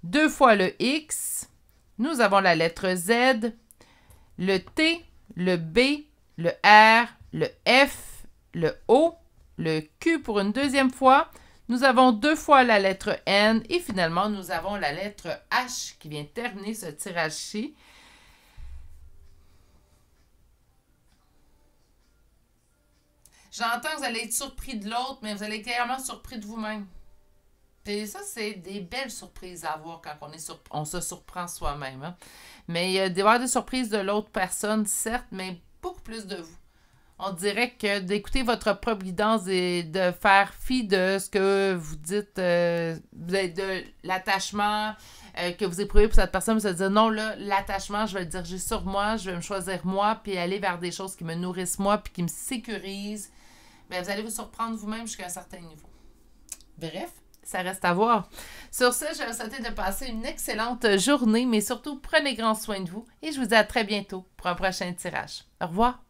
2 fois le X, nous avons la lettre Z, le T, le B, le R, le F, le O, le Q pour une deuxième fois, nous avons 2 fois la lettre N et finalement nous avons la lettre H qui vient terminer ce tirage-ci. J'entends que vous allez être surpris de l'autre, mais vous allez être également surpris de vous-même. Et ça, c'est des belles surprises à avoir quand on se surprend soi-même. Hein? Mais il y a des surprises de l'autre personne, certes, mais beaucoup plus de vous. On dirait que d'écouter votre propre guidance et de faire fi de ce que vous dites, de l'attachement que vous éprouvez pour cette personne, vous allez dire non, là, l'attachement, je vais le diriger sur moi, je vais me choisir moi, puis aller vers des choses qui me nourrissent moi, puis qui me sécurisent. Bien, vous allez vous surprendre vous-même jusqu'à un certain niveau. Bref. Ça reste à voir. Sur ce, je vais vous souhaiter de passer une excellente journée, mais surtout, prenez grand soin de vous et je vous dis à très bientôt pour un prochain tirage. Au revoir!